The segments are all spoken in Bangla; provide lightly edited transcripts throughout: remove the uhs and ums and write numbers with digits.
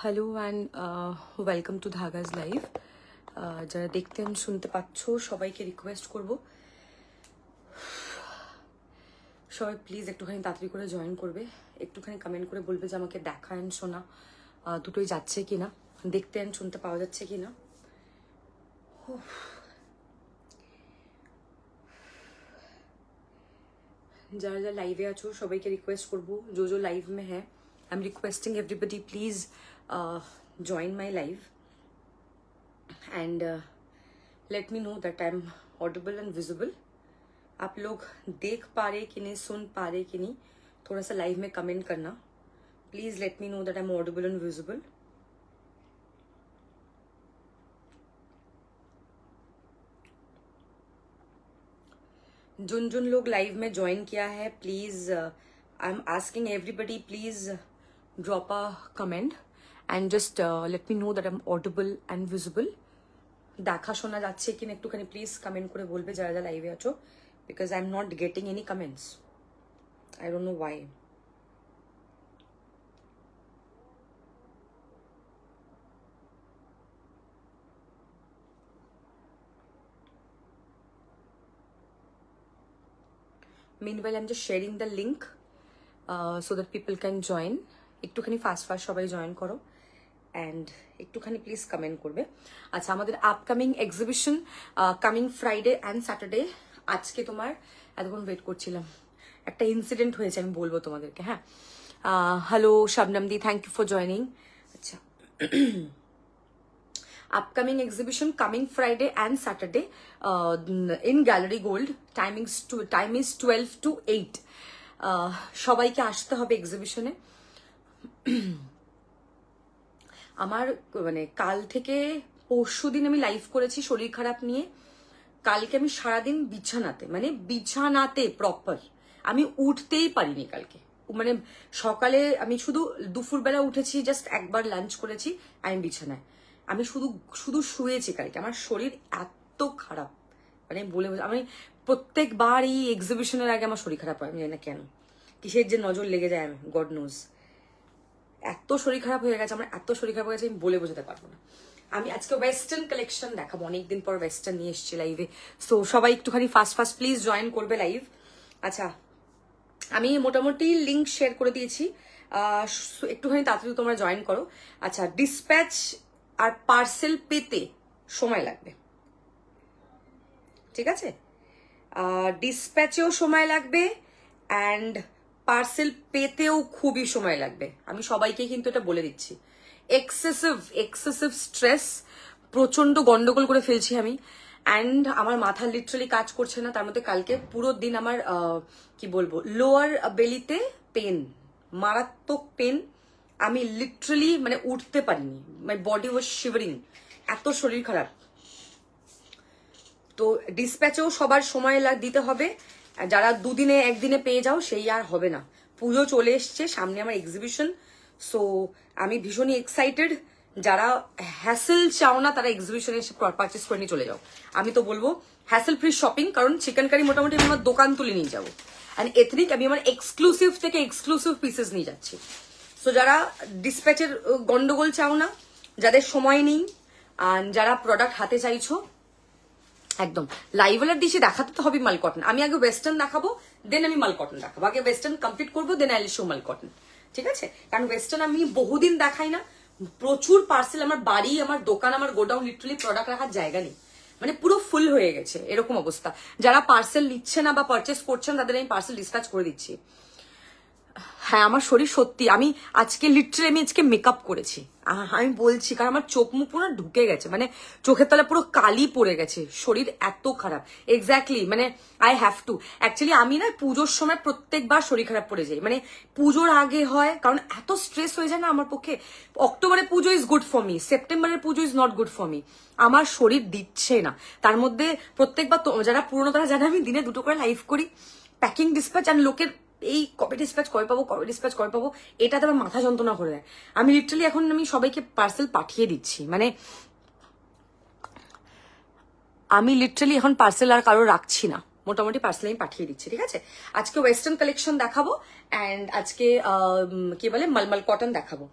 Hello and welcome to Dhagaz live. যারা দেখতেন শুনতে পাচ্ছ সবাইকে রিকোয়েস্ট করব সবাই প্লিজ একটুখানি তাড়াতাড়ি করে জয়েন করবে, একটুখানি কমেন্ট করে বলবে যে আমাকে দেখা অ্যান্ড শোনা দুটোই যাচ্ছে কিনা, দেখতে অ্যান্ড শুনতে পাওয়া যাচ্ছে কিনা। যারা যারা লাইভে আছো সবাইকে রিকোয়েস্ট করবো, जो लाइव में है I am requesting everybody please join my live and let me know that I'm audible and visible. आप लोग देख पा रहे कि नहीं, सुन पा रहे कि नहीं, थोड़ा सा लाइव में कमेंट करना please. Let me know that I'm audible and visible. जिन जिन लोग लाइव में ज्वाइन किया है please I am asking everybody please drop a comment and just let me know that I'm audible and visible. দেখা শোনা যাচ্ছে কিনা একটুখানি প্লিজ কমেন্ট করে বলবে যারা যারা লাইভে আছো, because I'm not getting any comments. I don't know why. Meanwhile, I'm just sharing the link so that people can join. একটুখানি ফাস্ট সবাই জয়েন করো অ্যান্ড একটুখানি প্লিজ কমেন্ট করবে। আচ্ছা, আমাদের upcoming exhibition coming Friday and Saturday. আজকে তোমার এতক্ষণ ওয়েট করছিলাম, একটা ইনসিডেন্ট হয়েছে, আমি বলবো তোমাদেরকে। হ্যাঁ, hello Shabnam di, thank you for joining. আচ্ছা, upcoming exhibition coming Friday and Saturday in Gallery Gold. Time is 12 to 8. সবাইকে আসতে হবে এক্সিবিশনে। আমার মানে কাল থেকে পরশু দিন আমি লাইভ করেছি শরীর খারাপ নিয়ে। কালকে আমি সারাদিন বিছানাতে প্রপার আমি উঠতেই পারিনি কালকে। মানে সকালে আমি শুধু দুপুরবেলা উঠেছি, জাস্ট একবার লাঞ্চ করেছি, আমি বিছানায় আমি শুধু শুয়েছি কালকে। আমার শরীর এত খারাপ, মানে বলে আমি প্রত্যেকবার এই এক্সিবিশনের আগে আমার শরীর খারাপ হয়, আমি জানি না কেন, কিসের যে নজর লেগে যায়, আমি গড নোজ। এত শরীর খারাপ হয়ে গেছে আমার, এত শরীর খারাপ হয়ে গেছে আমি বলে বোঝাতে পারবো না। আমি আজকে ওয়েস্টার্ন কালেকশন দেখাবো, অনেকদিন পর ওয়েস্টার্ন নিয়ে এসেছি লাইভে। সো সবাই একটুখানি ফাস্ট প্লিজ জয়েন করবে লাইভ। আচ্ছা, আমি মোটামুটি লিঙ্ক শেয়ার করে দিয়েছি, একটুখানি তাড়াতাড়ি তোমরা জয়েন করো। আচ্ছা, ডিসপ্যাচ আর পার্সেল পেতে সময় লাগবে, ঠিক আছে? ডিসপ্যাচেও সময় লাগবে অ্যান্ড পার্সেল পেতেও খুবই সময় লাগবে। আমি সবাইকে কিন্তু এটা বলে দিচ্ছি। এক্সেসিভ স্ট্রেস, প্রচন্ড গন্ডগোল করে ফেলছি আমি, অ্যান্ড আমার মাথা লিটারালি কাজ করছে না। তার মধ্যে কালকে পুরো দিন আমার কি বলবো, লোয়ার বেলিতে পেন, মারাত্মক পেন। আমি লিটারালি মানে উঠতে পারিনি, মাই বডি ওয়াজ শিভারিং, এত শরীর খারাপ। তো ডিসপ্যাচেও সবার সময় দিতে হবে। যারা দুদিনে একদিনে পেয়ে যাও সেই আর হবে না। পুজো চলে এসছে সামনে, আমার এক্সিবিশন। সো আমি ভীষণই এক্সাইটেড। যারা হ্যাসেল চাও না তারা এক্সিবিশনে এসে পারচেস করে নিয়ে চলে যাও। আমি তো বলবো হ্যাসেল ফ্রি শপিং, কারণ চিকেন কারি মোটামুটি আমি আমার দোকান তুলে নিয়ে যাবো, অ্যান্ড এথনিক আমি আমার এক্সক্লুসিভ থেকে এক্সক্লুসিভ পিসেস নিয়ে যাচ্ছি। সো যারা ডিসপ্যাচের গন্ডগোল চাও না, যাদের সময় নেই, যারা প্রোডাক্ট হাতে চাইছো, একদম লাইভওয়ালার ডিশে দেখাতে তো হবে মাল কটন। আমি আগে ওয়েস্টার্ন দেখাবো, দেন আমি মাল কটন দেখাবো। আগে ওয়েস্টার্ন কমপ্লিট করবো, দেন আই উইল শো মাল কটন, ঠিক আছে? কারণ ওয়েস্টার্ন আমি বহুদিন দেখাই না, প্রচুর পার্সেল, আমার বাড়ি, আমার দোকান, আমার গোডাউন, লিটারালি প্রোডাক্ট রাখার জায়গা নেই, মানে পুরো ফুল হয়ে গেছে, এরকম অবস্থা। যারা পার্সেল নিচ্ছে না বা পারচেস করছেন তাদের আমি পার্সেল ডিসপ্যাচ করে দিচ্ছি। হ্যাঁ, আমার শরীর সত্যি, আমি আজকে লিটারালি আমি আজকে মেকআপ করেছি, আমি বলছি, কারণ আমার চোখ মুখ পুরো ঢুকে গেছে, মানে চোখের তলায় পুরো কালি পড়ে গেছে, শরীর এত খারাপ। এক্স্যাক্টলি, মানে আই হ্যাভ টু। অ্যাকচুয়ালি আমি না পুজোর সময় প্রত্যেকবার শরীর খারাপ পড়ে যাই, মানে পুজোর আগে হয়, কারণ এত স্ট্রেস হয়ে যায় না আমার পক্ষে। অক্টোবরে পুজো ইজ গুড ফর মি, সেপ্টেম্বরের পুজো is not good for me. আমার শরীর দিচ্ছে না। তার মধ্যে প্রত্যেকবার যারা পুরোনো তারা জানে আমি দিনে 2টো করে লাইভ করি, প্যাকিং ডিসপ্যাচ, আর লোকের এই কবে ডিসপ্যাচ কবে পাবো, এটাতে আমার মাথা যন্ত্রণা করে দেয়। আমি লিটারালি এখন আমি সবাইকে পার্সেল পাঠিয়ে দিচ্ছি, মানে আমি লিটারালি এখন পার্সেল আর কারো রাখছি না, মোটামুটি পার্সেল আমি পাঠিয়ে দিচ্ছি, ঠিক আছে? আজকে ওয়েস্টার্ন কালেকশন দেখাবো অ্যান্ড আজকে কি বলে মালমাল কটন দেখাবো।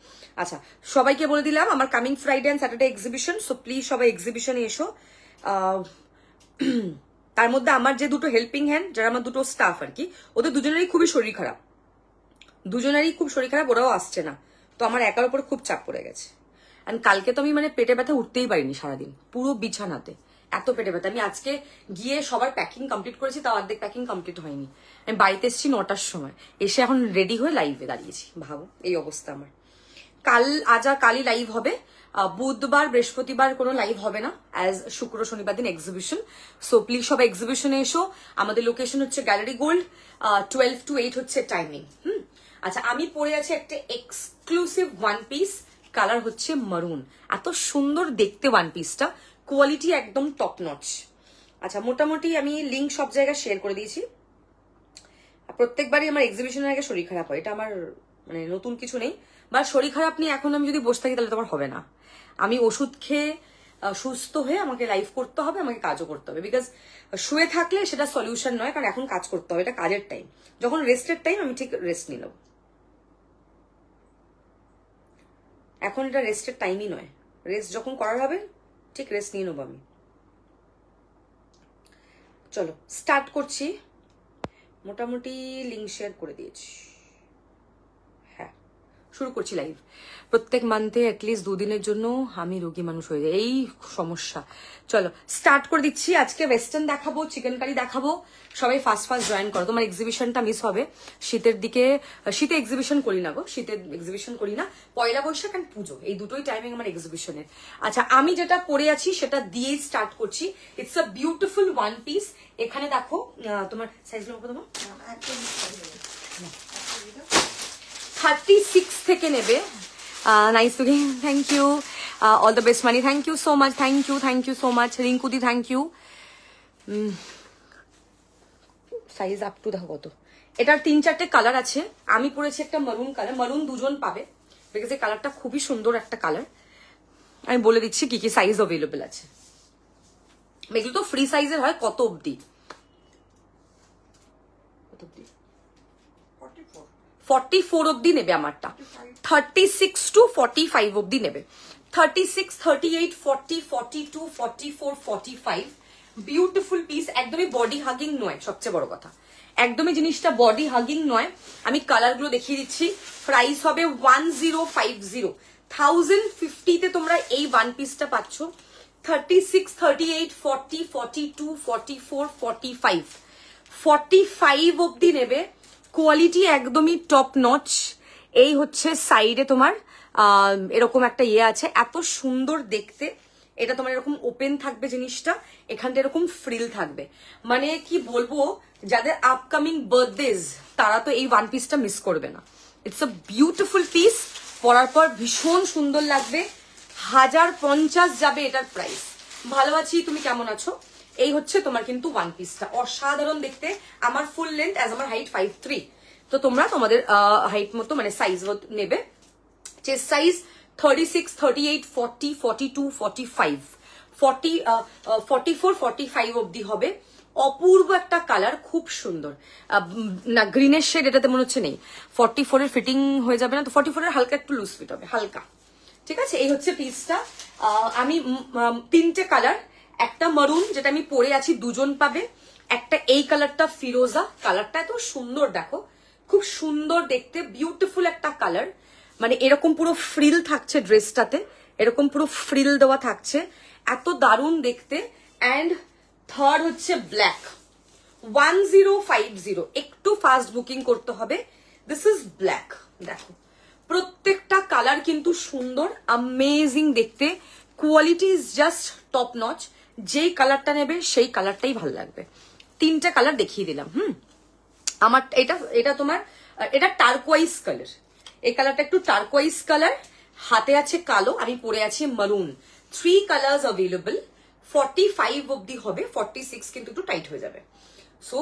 আচ্ছা, সবাইকে বলে দিলাম আমার coming Friday and Saturday exhibition, so please সবাই এক্সিবিশনে এসো। তার মধ্যে আমার যে দুটো হেল্পিং হ্যান্ড, যারা আমার দুটো স্টাফ আর কি, ওদের দুজনেরই খুবই শরীর খারাপ, দুজনেরই খুব শরীর খারাপ, ওরাও আসছে না, তো আমার একার উপর খুব চাপ পড়ে গেছে। অ্যান্ড কালকে তো আমি মানে পেটে ব্যথা উঠতেই পারিনি সারাদিন, পুরো বিছানাতে এত পেটে ব্যথা। আমি আজকে গিয়ে সবার প্যাকিং কমপ্লিট করেছি, তাও অর্ধেক প্যাকিং কমপ্লিট হয়নি। আমি বাড়িতে এসেছি 9টার সময়, এসে এখন রেডি হয়ে লাইভে দাঁড়িয়েছি, ভাবো এই অবস্থা আমার। কালই লাইভ হবে, বুধবার বৃহস্পতিবার কোনো লাইভ হবে না, অ্যাজ শুক্র শনিবার দিন এক্সিবিশন। সো প্লিজ সবাই এক্সিবিশনে এসো। আমাদের লোকেশন হচ্ছে গ্যালারি গোল্ড, 12 to 8 হচ্ছে টাইমিং। আচ্ছা, আমি পরে আছি একটা এক্সক্লুসিভ ওয়ান পিস, কালার হচ্ছে মারুন। এত সুন্দর দেখতে ওয়ান পিসটা, কোয়ালিটি একদম টপ নচ। আচ্ছা, মোটামুটি আমি লিঙ্ক সব জায়গায় শেয়ার করে দিয়েছি। প্রত্যেকবারই আমার এক্সিবিশনের আগে শরীর খারাপ হয়, এটা আমার মানে নতুন কিছু নেই, বা শরীর খারাপ নিয়ে এখন আমি যদি বসে থাকি তাহলে তো আমার হবে না। আমি ওষুধ খেয়ে সুস্থ হয়ে আমাকে লাইভ করতে হবে, আমাকে কাজও করতে হবে, বিকজ শুয়ে থাকলে সেটা সলিউশন নয়, কারণ এখন কাজ করতে হবে, এটা কাজের টাইম। যখন রেস্টের টাইম আমি ঠিক রেস্ট নিয়ে নেব, এখন এটা রেস্টের টাইমই নয়, রেস্ট যখন করার হবে ঠিক রেস্ট নিয়ে নেবো আমি। চলো স্টার্ট করছি, মোটামুটি লিঙ্ক শেয়ার করে দিয়েছি, হ্যাঁ শুরু করছি লাইভ। প্রত্যেক মান্থে অ্যাটলিস্ট 2 দিনের জন্য আমি রোগী মানুষ হয়ে যাই, এই সমস্যা। চলো স্টার্ট করে দিচ্ছি। আজকে ওয়েস্টার্ন দেখাবো, চিকেন কারি দেখাবো, সবাই ফার্স্ট জয়েন করো, তোমার এক্সিবিশনটা মিস হবে। শীতের দিকে, শীতে এক্সিবিশন করি না গো, শীতে এক্সিবিশন করি না, পয়লা বৈশাখ অ্যান্ড পুজো, এই দুটোই টাইমিং আমার এক্সিবিশনের। আচ্ছা, আমি যেটা পরে আছি সেটা দিয়েই স্টার্ট করছি। It's a beautiful one piece. এখানে দেখো, তোমার সাইজ নেবো, তোমার 36 থেকে নেবে। Nice looking, thank you, all the best Moni, thank you so much, thank you so much রিঙ্কুদি, thank you. Size up to দেখো কত। এটার 3-4টে কালার আছে, আমি পরেছি একটা মারুন কালার, মারুন দুজন পাবে, বিকজ এই কালারটা খুবই সুন্দর একটা কালার। আমি বলে দিচ্ছি কি কি সাইজ অ্যাভেলেবেল আছে। এগুলো তো ফ্রি সাইজের হয়, কত অব্দি? 44 অব্দি নেবে আমারটা, 36 to 45 অব্দি নেবে, 36, 38, 40, 42, 44, 45। বিউটিফুল পিস, একদমই বডি হাগিং নয়, সবচেয়ে বড় কথা একদমই জিনিসটা বডি হাগিং নয়। আমি কালার গুলো দেখিয়ে দিচ্ছি। প্রাইস হবে 1050, 1050 তোমরা এই ওয়ান পিসটা পাচ্ছ। 36, 38, 40, 42, 44, 45, 45 অব্দি নেবে। কোয়ালিটি একদমই টপ নচ। এই হচ্ছে সাইডে তোমার এরকম একটা ইয়ে আছে, এত সুন্দর দেখতে। এটা তোমার এরকম ওপেন থাকবে জিনিসটা, এখানটা এরকম ফ্রিল থাকবে। মানে কি বলবো, যাদের আপকামিং বার্থডেজ তারা তো এই ওয়ান পিসটা মিস করবে না। ইটস আ বিউটিফুল পিস, পরার পর ভীষণ সুন্দর লাগবে। 1050 যাবে এটার প্রাইস। ভালো আছি, তুমি কেমন আছো? এই হচ্ছে তোমার কিন্তু ওয়ান পিসটা, অসাধারণ দেখতে। আমার ফুল লেন্থ, অ্যাজ আমার হাইট 5'3", তো তোমরা তোমাদের হাইট মতো মানে সাইজ নেবে। চেস্ট সাইজ 36, 38, 40, 42, 45, 44, 45 অব্দি হবে। অপূর্ব একটা কালার, খুব সুন্দর। না গ্রিনের শেড এটাতে মনে হচ্ছে নেই, 44 এর ফিটিং হয়ে যাবে না, তো 44 এর হালকা একটু লুজ ফিট হবে, হালকা, ঠিক আছে। এই হচ্ছে পিসটা। আমি 3টে কালার, একটা মারুন যেটা আমি পরে আছি, দুজন পাবে। একটা এই কালারটা ফিরোজা, কালারটা এত সুন্দর, দেখো খুব সুন্দর দেখতে, বিউটিফুল একটা কালার। মানে এরকম পুরো ফ্রিল থাকছে ড্রেসটাতে, এরকম পুরো ফ্রিল দেওয়া থাকছে, এত দারুণ দেখতে। অ্যান্ড থার্ড হচ্ছে ব্ল্যাক, 1050, একটু ফাস্ট বুকিং করতে হবে। দিস ইজ ব্ল্যাক, দেখো প্রত্যেকটা কালার কিন্তু সুন্দর, অ্যামেজিং দেখতে, quality is just top notch. যেই কালারটা নেবে সেই কালারটাই ভালো লাগবে। 3টে কালার দেখিয়ে দিলাম। আমার এটা তোমার এটা টার্কোয়াইজ কালার, এই কালারটা একটু টার্কোয়াইজ কালার, হাতে আছে কালো, আমি পরে আছি মারুন। 3 কালার্স অ্যাভেলেবল, 45 অব্দি হবে, 46 কিন্তু একটু টাইট হয়ে যাবে। সো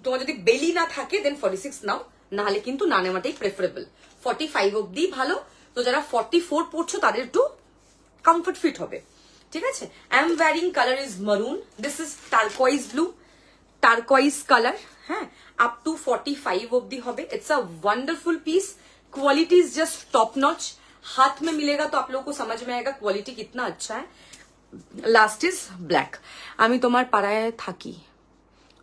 তোমার যদি বেলি না থাকে দেন 46 নাও, নাহলে কিন্তু না নেওয়াটাই প্রেফারেবল। 45 অব্দি ভালো, তো যারা 44 পড়ছো তাদের একটু কমফর্ট ফিট হবে, ঠিক আছে। I am wearing colour is maroon, this is turquoise blue, turquoise colour, হ্যাঁ, আপ টু 45 অব্দি হবে। It's a wonderful piece, quality is just top notch. हाथ में मिलेगा तो आप लोगों को समझ में आएगा क्वालिटी कितना अच्छा है। Last is black. আমি তোমার পাড়ায় থাকি,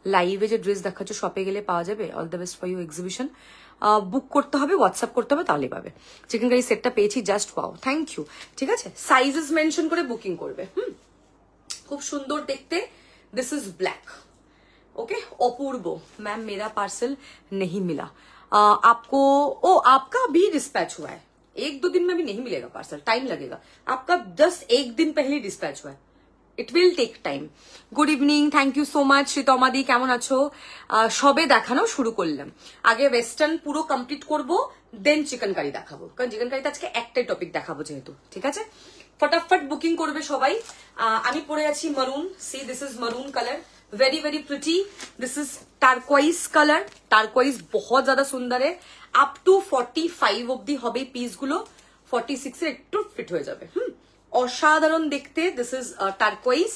লাইভে যে ড্রেস দেখাচ্ছ শপে গেলে পাওয়া যাবে? All the best for you exhibition. Book করতে হবে, হোয়াটসঅ্যাপ করতে হবে, তাহলে পাবে। চিকেন কারি সেটটা পেয়েছি, জাস্ট পাও, থ্যাংক ইউ। ঠিক আছে, সাইজেস মেনশন করে বুকিং করবে। খুব সুন্দর দেখতে। This is black. Okay, Apurva ma'am मेरा पार्सल नहीं मिला। आपको आपका भी डिस्पैच हुआ है, 1-2 दिन में भी नहीं मिलेगा पार्सल, टाइम लगेगा। आपका 1 दिन पहले डिस्पैच हुआ है, it will take time. Good evening, thank you so much. শীতমাদি কেমন আছো? সবে দেখানো শুরু করলাম, আগে ওয়েস্টার্ন পুরো কমপ্লিট করব, দেন চিকেন কারি দেখাবো, কারণ চিকেন কারিতে আজকে একটাই টপিক দেখাবো যেহেতু। ঠিক আছে, फटाफट बुकिंग করবে সবাই। আমি পরে আছি maroon. See this is maroon colour, very very pretty. This is turquoise colour. Turquoise बहुत ज्यादा सुंदर है। अप टू 45 অবধি হবে পিস গুলো, 46 এর একটু ফিট হয়ে যাবে। অসাধারণ দেখতে। This is turquoise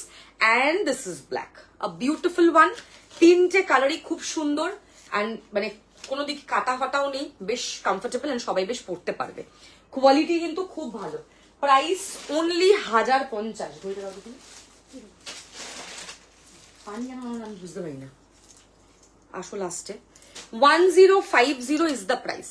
and this is black, a beautiful one. তিনটে কালারই খুব সুন্দর এন্ড মানে কোনো দিকে কাটা ফাটাও নেই, বেশ কমফোর্টেবল এন্ড সবাই বেশ পরতে পারবে। কোয়ালিটি কিন্তু খুব ভালো। Price only 1050। पानी আমি বুঝতে পারি না, আসো লাস্টে 1050 is the price,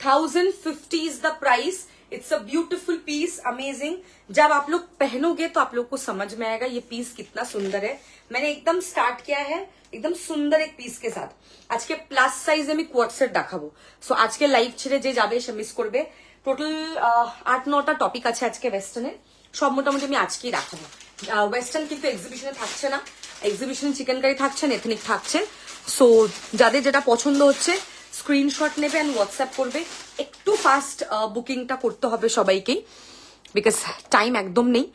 1050 is the price. It's a beautiful piece, amazing. जब आप लोग पहनोगे तो आप लोग को समझ में आएगा ये पीस कितना सुंदर है। मैंने एकदम स्टार्ट किया है एकदम सुंदर एक पीस के साथ। आज के प्लस साइज আমি কোয়ার্ট সেট দেখাবো। সো আজকে লাইভ ছেড়ে যে যাবে সে মিস করবে। টোটাল 8-9টা টপিক আছে আজকে ওয়েস্টার্নে, সব মোটামুটি আমি আজকেই দেখাবো। ওয়েস্টার্ন কিন্তু এক্সিবিশনে থাকছে না, এক্সিবিশনে চিকেন কারি থাকছে, এথনিক থাকছে। সো যাদের যেটা পছন্দ হচ্ছে স্ক্রিনশট নেবে এন্ড হোয়াটসঅ্যাপ করবে। একটু ফাস্ট বুকিংটা করতে হবে সবাইকেই, বিকজ টাইম একদম নেই।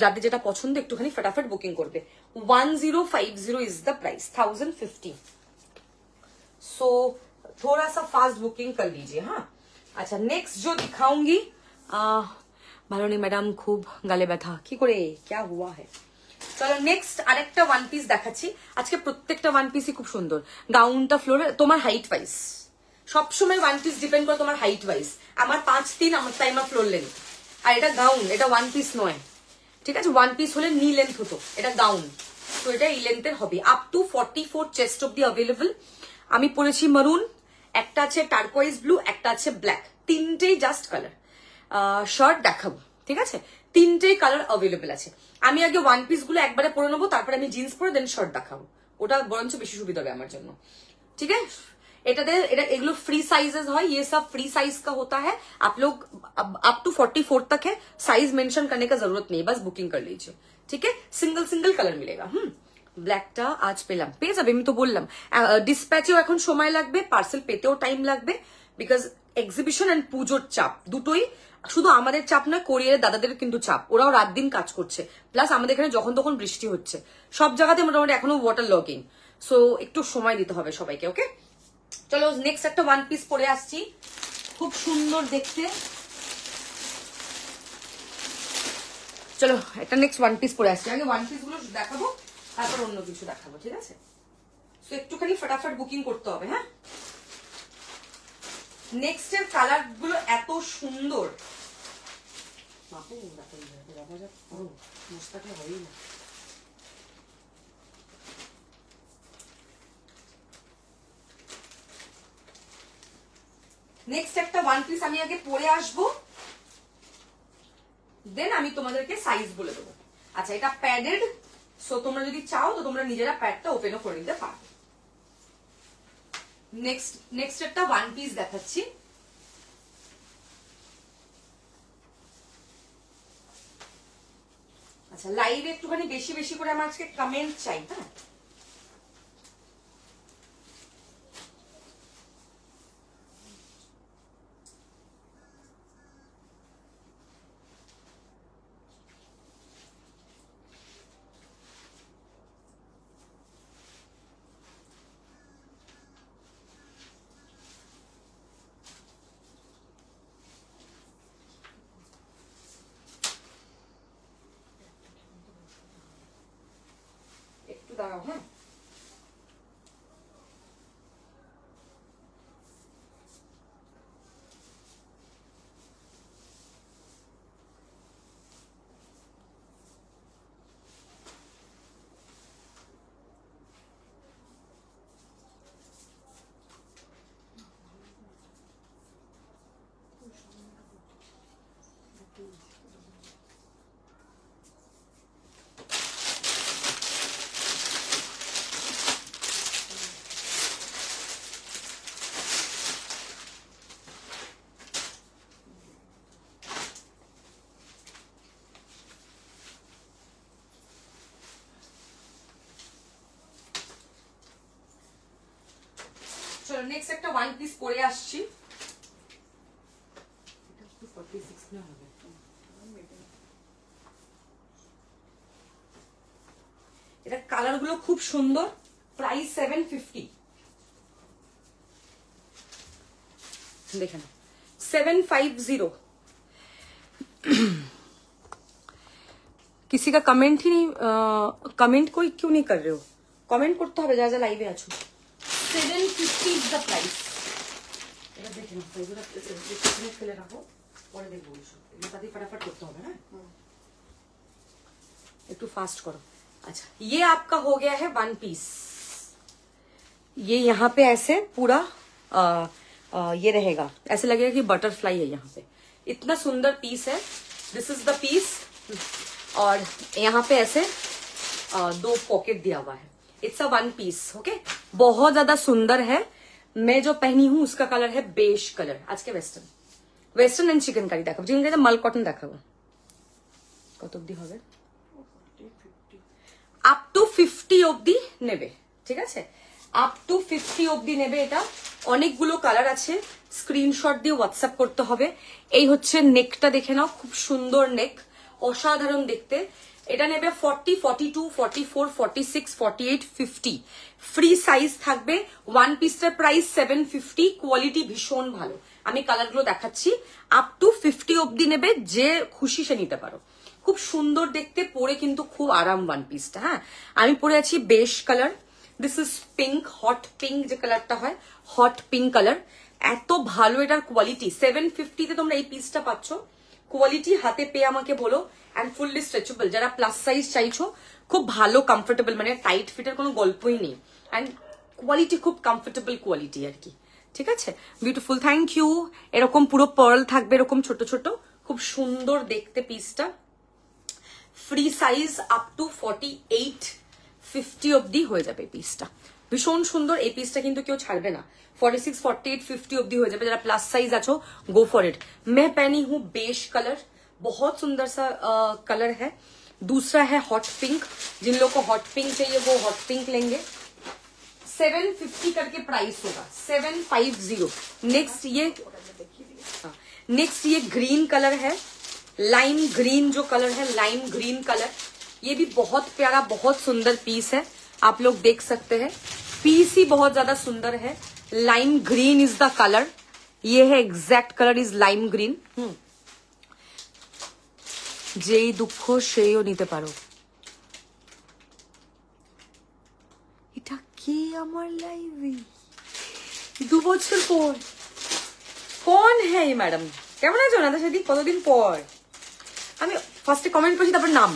যাদের যেটা পছন্দ একটুখানি फटाफट বুকিং করবে। 1050 इज द प्राइस, 1050। सो थोड़ा सा फास्ट बुकिंग कर लीजिए। हाँ, अच्छा, नेक्स्ट जो दिखाऊंगी, ভালো নেই ম্যাডাম, খুব গালে ব্যথা। কি করে, क्या हुआ है? চলো নেক্সট আরেকটা ওয়ান পিস দেখাচ্ছি। আজকে প্রত্যেকটা ওয়ান পিসই খুব সুন্দর। গাউনটা ফ্লোরে, তোমার হাইট ওয়াইজ সবসময় ওয়ান পিস ডিপেন্ড করে তোমার হাইট ওয়াইজ। আমার 5'3", আমার তাই আমার ফ্লোর লেন্থ। আর এটা গাউন, এটা ওয়ান পিস নয়। ঠিক আছে, ওয়ান পিস হলে নি লেন্থ হতো, এটা গাউন, তো এটা এই লেন্থের হবে। Up to 44 chest of the available. আমি পরেছি মারুন, একটা আছে টার্কোয়াইজ ব্লু, একটা আছে ব্ল্যাক, তিনটেই জাস্ট কালার। শার্ট দেখাবো, ঠিক আছে, তিনটেই কালার অ্যাভেলেবল আছে। আমি আগে ওয়ান পিস গুলো একবারে পরে নেবো, তারপরে আমি জিন্স পরে দেন শার্ট দেখাবো, ওটা বরঞ্চ বেশি সুবিধা হবে আমার জন্য। ठीक है, এটা এগুলো फ्री साइजेस है, ये सब फ्री साइज का होता है। आप लोग अप टू 44 तक है, साइज मेंशन करने का जरूरत नहीं है, बस बुकिंग कर लीजिए। ठीक है, सिंगल सिंगल कलर मिलेगा। ব্ল্যাকটা আজ পেলাম, পেয়ে যাবে, আমি তো বললাম। ডিসপ্যাচেও এখন সময় লাগবে, পার্সেল পেতেও টাইম লাগবে, বিকজ এক্সিবিশন এন্ড পুজোর চাপ দুটোই। শুধু আমাদের চাপ না, কোরিয়ারের দাদাদের কিন্তু চাপ, ওরাও রাত দিন কাজ করছে। প্লাস আমাদের এখানে যখন তখন বৃষ্টি হচ্ছে, সব জায়গাতে মোটামুটি এখনো ওয়াটার লগিং। সো একটু সময় দিতে হবে সবাইকে। ওকে, চলো নেক্সট একটা ওয়ান পিস পরে আসছি, খুব সুন্দর দেখতে। চলো একটা নেক্সট ওয়ান পিস পরে আসছি। আগে ওয়ান পিস গুলো দেখাবো, তারপর অন্য কিছু দেখাবো। ঠিক আছে, তো একটুখানি ফটাফট বুকিং করতে হবে। হ্যাঁ, নেক্সট এর কালার গুলো এত সুন্দর। নেক্সট একটা ওয়ান পিস আমি আগে পরে আসবো, দেন আমি তোমাদেরকে সাইজ বলে দেবো। আচ্ছা, এটা প্যাডেড, সো তোমরা যদি চাও তো তোমরা নিজেরা প্যাডটা ওপেনও করে নিতে পারো। নেক্সট একটা ওয়ান পিস দেখাচ্ছি। আচ্ছা, লাইভে একটুখানি বেশি বেশি করে আমার আজকে কমেন্ট চাই। হ্যাঁ, চলো নেক্সট একটা ওয়ান পিস পরে আসছি। এটা কালার গুলো খুব সুন্দর, প্রাইস 750। দেখেন 750। किसी का कमेंट ही नहीं, कमेंट कोई क्यों नहीं कर रहे हो? कमेंट করতে হবে যারা যারা লাইভে আছো। 750 ইজ দ্য প্রাইস। এটা দেখেন এগুলো পিছনে ফেলে রাখো, পরে দেখবো এটা তাড়াতাড়ি फटाफट করতে হবে। হ্যাঁ একটু फास्ट करो। अच्छा ये आपका हो गया है वन पीस। ये यहाँ पे ऐसे पूरा ये रहेगा, ऐसे लगेगा कि बटरफ्लाई है यहाँ पे। इतना सुंदर पीस है। दिस इज द पीस और यहाँ पे ऐसे दो पॉकेट दिया हुआ है। It's a one piece. Okay बहुत ज्यादा सुंदर है। मैं जो पहनी हूँ उसका कलर है बेज कलर। आज के वेस्टर्न एंड चिकन कारी देखो, चिकन कारी मल कटन देखाबो। कत অবধি হবে? আপ টু 50 অবধি নেবে, ঠিক আছে? আপ টু 50 অবধি নেবে। এটা অনেকগুলো কালার আছে, স্ক্রিনশট দিয়ে হোয়াটসঅ্যাপ করতে হবে। এই হচ্ছে নেকটা দেখে নাও, খুব সুন্দর নেক, অসাধারণ দেখতে। এটা নেবে 40, 42, 44, 46, 48, 50 ফ্রি সাইজ থাকবে। ওয়ান পিসটার প্রাইস 750। কোয়ালিটি ভীষণ ভালো। আমি কালারগুলো দেখাচ্ছি। আপ টু 50 অবধি নেবে, যে খুশি সে নিতে পারো। খুব সুন্দর দেখতে, পরে কিন্তু খুব আরাম ওয়ান পিসটা। হ্যাঁ আমি পরে আছি বেশ colour. This is pink, hot pink যে কালারটা হয়, হট পিঙ্ক কালার। এত ভালো এটার কোয়ালিটি। 750 তে তোমরা এই পিসটা পাচ্ছ। কোয়ালিটি হাতে পেয়ে আমাকে বলো। অ্যান্ড ফুললি স্ট্রেচেবল, যারা প্লাস সাইজ চাইছো, খুব ভালো কমফোর্টেবল, মানে টাইট ফিটের কোনো গল্পই নেই। অ্যান্ড কোয়ালিটি খুব কমফোর্টেবল কোয়ালিটি আর কি, ঠিক আছে? Beautiful, thank you. এরকম পুরো পার্ল থাকবে, এরকম ছোট ছোট, খুব সুন্দর দেখতে পিসটা। ফ্রি সাইজ আপ টু 48, 50 অবধি হয়ে যাবে পিসটা। ভীষণ সুন্দর এই পিসটা, কিন্তু কেউ ছাড়বে না। 46, 48, 50 অবধি হয়ে যাবে। যারা प्लस साइज आचो गो फॉर इट। मैं पहनी हूँ बेज कलर, बहुत सुंदर सा कलर है। दूसरा है हॉट पिंक, जिन लोगों को हॉट पिंक चाहिए वो हॉट पिंक लेंगे। 750 करके प्राइस होगा, 750। नेक्स्ट ये ग्रीन कलर है, लाइम ग्रीन जो कलर है, लाइम ग्रीन कलर। ये भी बहुत प्यारा, बहुत सुंदर पीस है। आप लोग देख सकते हैं, पीस ही बहुत ज्यादा सुंदर है। Lime green is the colour. ये है exact colour is lime green. যেই দুঃখ সেইও নিতে পারো। এটা কি আমার লাইভে 2 বছর পর? কোন है ये मैडम? কেমন আছো নাতাশাদি? কতদিন পর। আমি ফার্স্টে কমেন্ট করছি, তারপর নাম।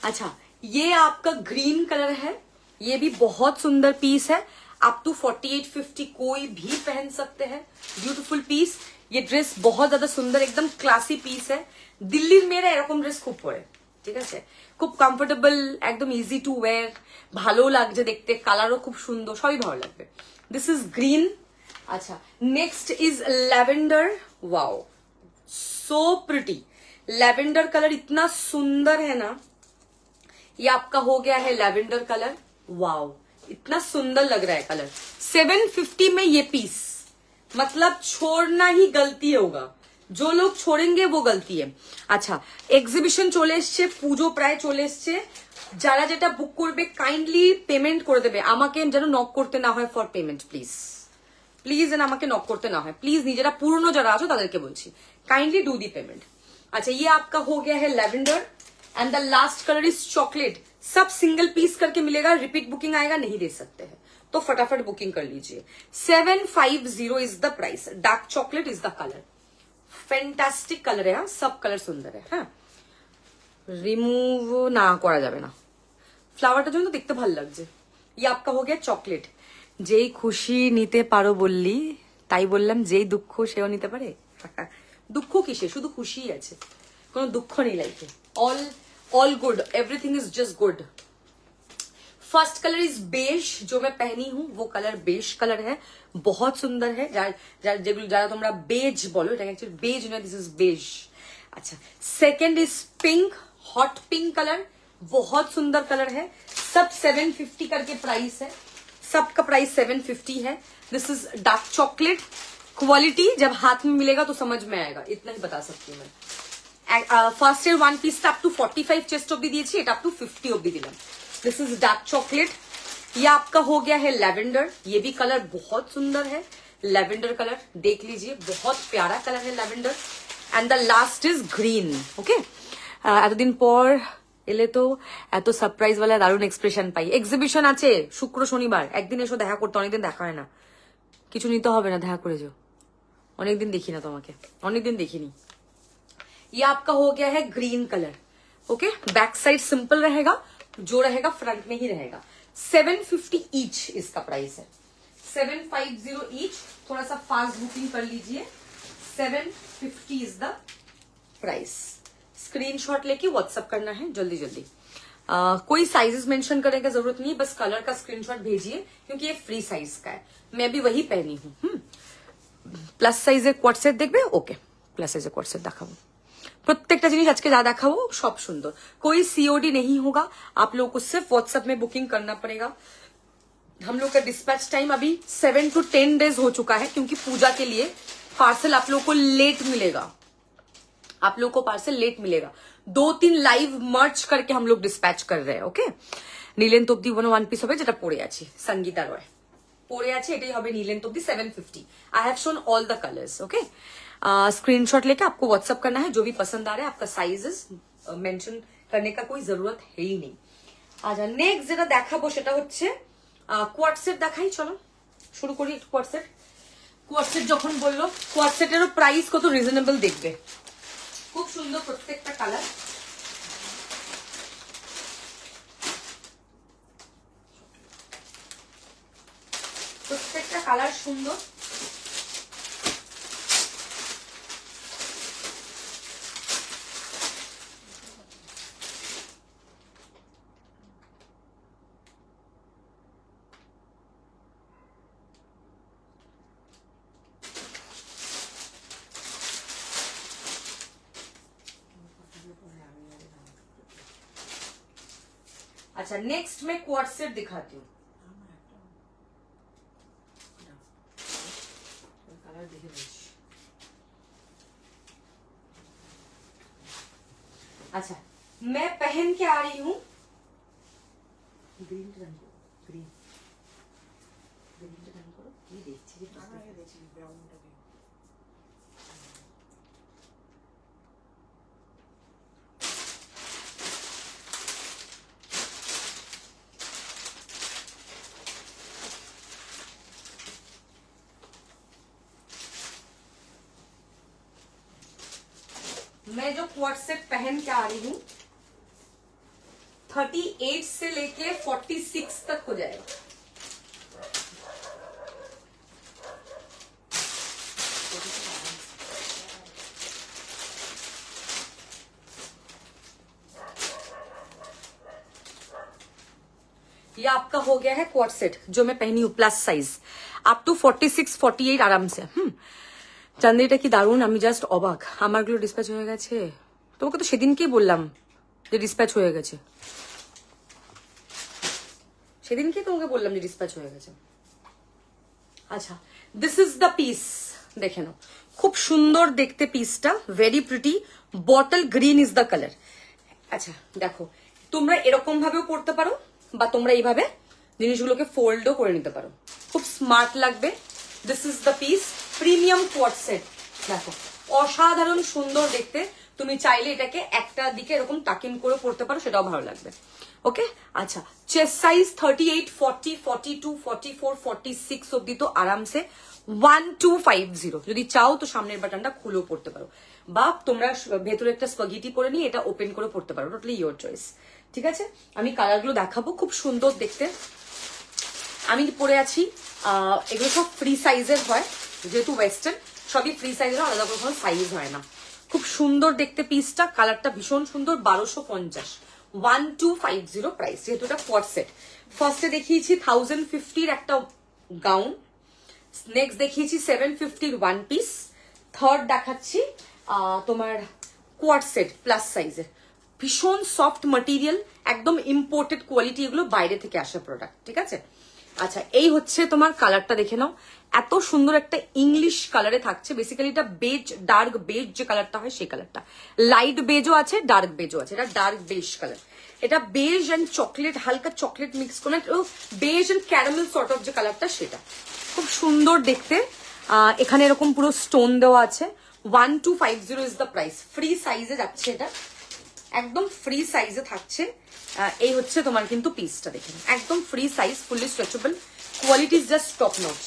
अच्छा ये आपका ग्रीन कलर है। ये भी बहुत सुंदर पीस है। अप टू 48, 50 कोई भी पहन सकते हैं। Beautiful piece. ये ड्रेस बहुत ज्यादा सुंदर, एकदम क्लासी पीस है। दिल्लीर मेरा এরকম ড্রেস খুব পরে, ঠিক আছে? খুব কমফোর্টেবল, একদম ইজি টু ওয়্যার, ভালো লাগছে দেখতে, কালারও খুব সুন্দর, সবই ভালো লাগবে। This is green. अच्छा next is lavender. Wow so pretty. Lavender colour इतना सुंदर है ना। ये आपका हो गया है लैवेंडर कलर। वाओ इतना सुंदर लग रहा है कलर। 750 में ये पीस, मतलब छोड़ना ही गलती होगा। जो लोग छोड़ेंगे वो गलती है। अच्छा এক্সিবিশন চলে এসছে, পুজো প্রায় চলে এসছে। যারা যেটা বুক করবে কাইন্ডলি পেমেন্ট করে দেবে। আমাকে যেন নক করতে না হয় ফর পেমেন্ট, প্লিজ প্লিজ। যেন আমাকে নক করতে না হয় প্লিজ। নিজেরা পুরনো যারা আছো তাদেরকে বলছি, কাইন্ডলি डू दी पेमेंट। अच्छा ये आपका हो गया है lavender and the last colour is chocolate. सब सिंगल पीस करके मिलेगा, रिपीट बुकिंग आएगा, नहीं दे सकते हैं तो फटाफट बुकिंग कर लीजिए। 750 is the price. Dark chocolate is the colour. Fantastic colour है। सब कलर सुंदर है। हाँ रिमूव ना करा যাবে না, ফ্লাওয়ারটা জন্য দেখতে ভালো লাগছে। ये आपका हो गया चॉकलेट। যেই খুশি নিতে পারো বললি, তাই বললাম যেই দুঃখ সেও নিতে পারে। দুঃখ কিসে, শুধু খুশিই আছে, কোনো দুঃখ নেই লাইফে। All good, everything is just good. First colour is beige, जो मैं पहनी हूँ वो कलर बेज कलर है, बहुत सुंदर है। যারা তোমরা বেজ বলো, এটা एक्चुअली बेज ना, दिस इज बेज। अच्छा second is pink, hot pink colour, बहुत सुंदर कलर है। सब 750 करके प्राइस है। सबका प्राइस 750 है। This is dark chocolate, quality जब हाथ में मिलेगा तो समझ में आएगा, इतना ही बता सकती हूँ मैं। फर्स्ट ईयर 1 পিসটা अप टू 45 चेस्ट অব্দি দিয়েছি, এটা अप टू 50 অব্দি দিলাম। This is dark chocolate. ये आपका हो गया है लेवेंडर, ये भी कलर बहुत सुंदर है, लेवेंडर कलर देख लीजिए, बहुत प्यारा कलर है lavender. And the last is green. Okay, এতদিন পর এলে তো এত সারপ্রাইজ वाला দারুণ এক্সপ্রেশন পাই। এক্সিবিশন আছে শুক্র শনিবার, একদিন এসো দেখা করতে, অনেকদিন দেখা হয় না। কিছু নিতে হবে না, দেখা করে যাও, অনেকদিন দেখি না তোমাকে, অনেকদিন দেখিনি। ये आपका हो गया है green colour. Okay, back side simple रहेगा, जो रहेगा फ्रंट में ही रहेगा। 750 ईच इसका प्राइस है, 750 ईच। थोड़ा सा फास्ट बुकिंग कर लीजिए, 750 इज द प्राइस। स्क्रीनशॉट लेके व्हाट्सएप करना है जल्दी जल्दी। कोई साइजेस मेंशन करने की जरूरत नहीं है, बस कलर का स्क्रीनशॉट भेजिए, क्योंकि ये फ्री साइज का है, मैं भी वही पहनी हूँ। प्लस साइजे কোয়ার্ড সেট দেখবে? ওকে, প্লাস সাইজে কোয়ার্ড সেট দেখাবো। प्रत्येकটা জিনিস আজকে যা দেখাবো सब सुंदर। कोई सीओडी नहीं होगा, आप लोगों को सिर्फ व्हाट्सएप में बुकिंग करना पड़ेगा। हम लोग का डिस्पैच टाइम अभी 7 to 10 डेज हो चुका है, क्योंकि पूजा के लिए पार्सल आप लोगों को लेट मिलेगा, आप लोगों को पार्सल लेट मिलेगा। 2-3 लाइव मर्च करके हम लोग डिस्पैच कर रहे हैं। ओके, নীলেন তবদি 1 পিস হবে, যেটা পরে আছি, সঙ্গীতা রয় পরে আছে, এটাই হবে নীলেন তবদি 750। I have shown all the colours. Okay, screenshot लेके आपको व्हाट्सएप करना है, जो भी पसंद आ रहा है। आपका साइजेस मेंशन करने का कोई जरूरत है ही नहीं। আচ্ছা, নেক্সট যেটা দেখাবো সেটা হচ্ছে কোয়ার্ড সেট। দেখাই, চলো শুরু করি। কোয়ার্ড সেট, কোয়ার্ড সেট যখন বললো, কোয়ার্ড সেটেরও প্রাইস কত রিজনেবল দেখবে, খুব সুন্দর প্রত্যেকটা কালার। প্রত্যেকটা কালার সুন্দর। अच्छा, नेक्स्ट मैं क्वार्ड सेट दिखाती हूँ। अच्छा, मैं पहन के आ रही हूँ ग्रीन रंग को, ग्रीन रंग को ये देखिए, मैं जो क्वार्ड सेट पहन के आ रही हूँ 38 से लेके 46 तक हो जाएगा। ये आपका हो गया है क्वार्ड सेट, जो मैं पहनी हूँ प्लस साइज, अप टू 46-48 आराम से। চান্দিটা কি দারুণ, আমি জাস্ট অবাক। আমারগুলো ডিসপ্যাচ হয়ে গেছে, তোমাকে তো সেদিনকেই বললাম যে ডিসপ্যাচ হয়ে গেছে, সেদিনকেই তোমাকে বললাম যে ডিসপ্যাচ হয়ে গেছে। আচ্ছা, দিস ইজ দ্য পিস, দেখে নাও, খুব সুন্দর দেখতে পিসটা, very pretty, bottle green is the colour. আচ্ছা দেখো, তোমরা এরকম ভাবেও পড়তে পারো, বা তোমরা এইভাবে জিনিসগুলোকে ফোল্ডও করে নিতে পারো, খুব স্মার্ট লাগবে। This is the piece, premium co-ord set. দেখো অসাধারণ সুন্দর দেখতে, তুমি চাইলে এটাকে একটা দিকে এরকম টাকিং করে পড়তে পারো, সেটাও ভালো লাগবে। ওকে, আচ্ছা, চেস্ট সাইজ 38, 40, 42, 44, 46 অব্দি তো আরামসে 1250। যদি চাও তো সামনের বাটনটা খুলেও পড়তে পারো, বা তোমরা ভেতরে একটা স্পাগেটি পরে নিয়ে এটা ওপেন করে পড়তে পারো, টোটালি ইয়োর চয়েস। ঠিক আছে, আমি কালারগুলো দেখাবো, খুব সুন্দর দেখতে। আমি পরে আছি, এগুলো সব ফ্রি সাইজের হয়, যেহেতু ওয়েস্টার্ন সবই ফ্রি সাইজের, আলাদা করে কোনো সাইজ হয় না। খুব সুন্দর দেখতে পিসটা, কালারটা ভীষণ সুন্দর, 1250, 1250 প্রাইস, যেহেতু এটা কোয়ার্ড সেট। ফার্স্টে দেখিয়েছি 1050 একটা গাউন, নেক্সট দেখিয়েছি 750 ওয়ান পিস, থার্ড দেখাচ্ছি তোমার কোয়ার্ড সেট প্লাস সাইজের। ভীষণ সফট ম্যাটেরিয়াল, একদম ইম্পোর্টেড কোয়ালিটি, এগুলো বাইরে থেকে আসা প্রোডাক্ট। ঠিক আছে, আচ্ছা, এই হচ্ছে তোমার কালারটা, দেখে নাও। এত সুন্দর একটা ইংলিশ কালারে থাকছে। বেসিক্যালি এটা বেজ, ডার্ক বেজ যে কালারটা হয় সেই কালারটা। লাইট বেজও আছে, ডার্ক বেজও আছে। এটা ডার্ক বেজ কালার। এটা বেজ এন্ড চকলেট, হালকা চকলেট মিক্স করে beige and caramel sort of যে কালারটা, সেটা খুব সুন্দর দেখতে। এখানে এরকম পুরো স্টোন দেওয়া আছে। 1250 ইজ দ্য প্রাইস। ফ্রি সাইজে যাচ্ছে এটা, একদম ফ্রি সাইজে থাকছে। এই হচ্ছে তোমার কিন্তু পিসটা, দেখেন একদম free size, fully stretchable, quality is just top notch.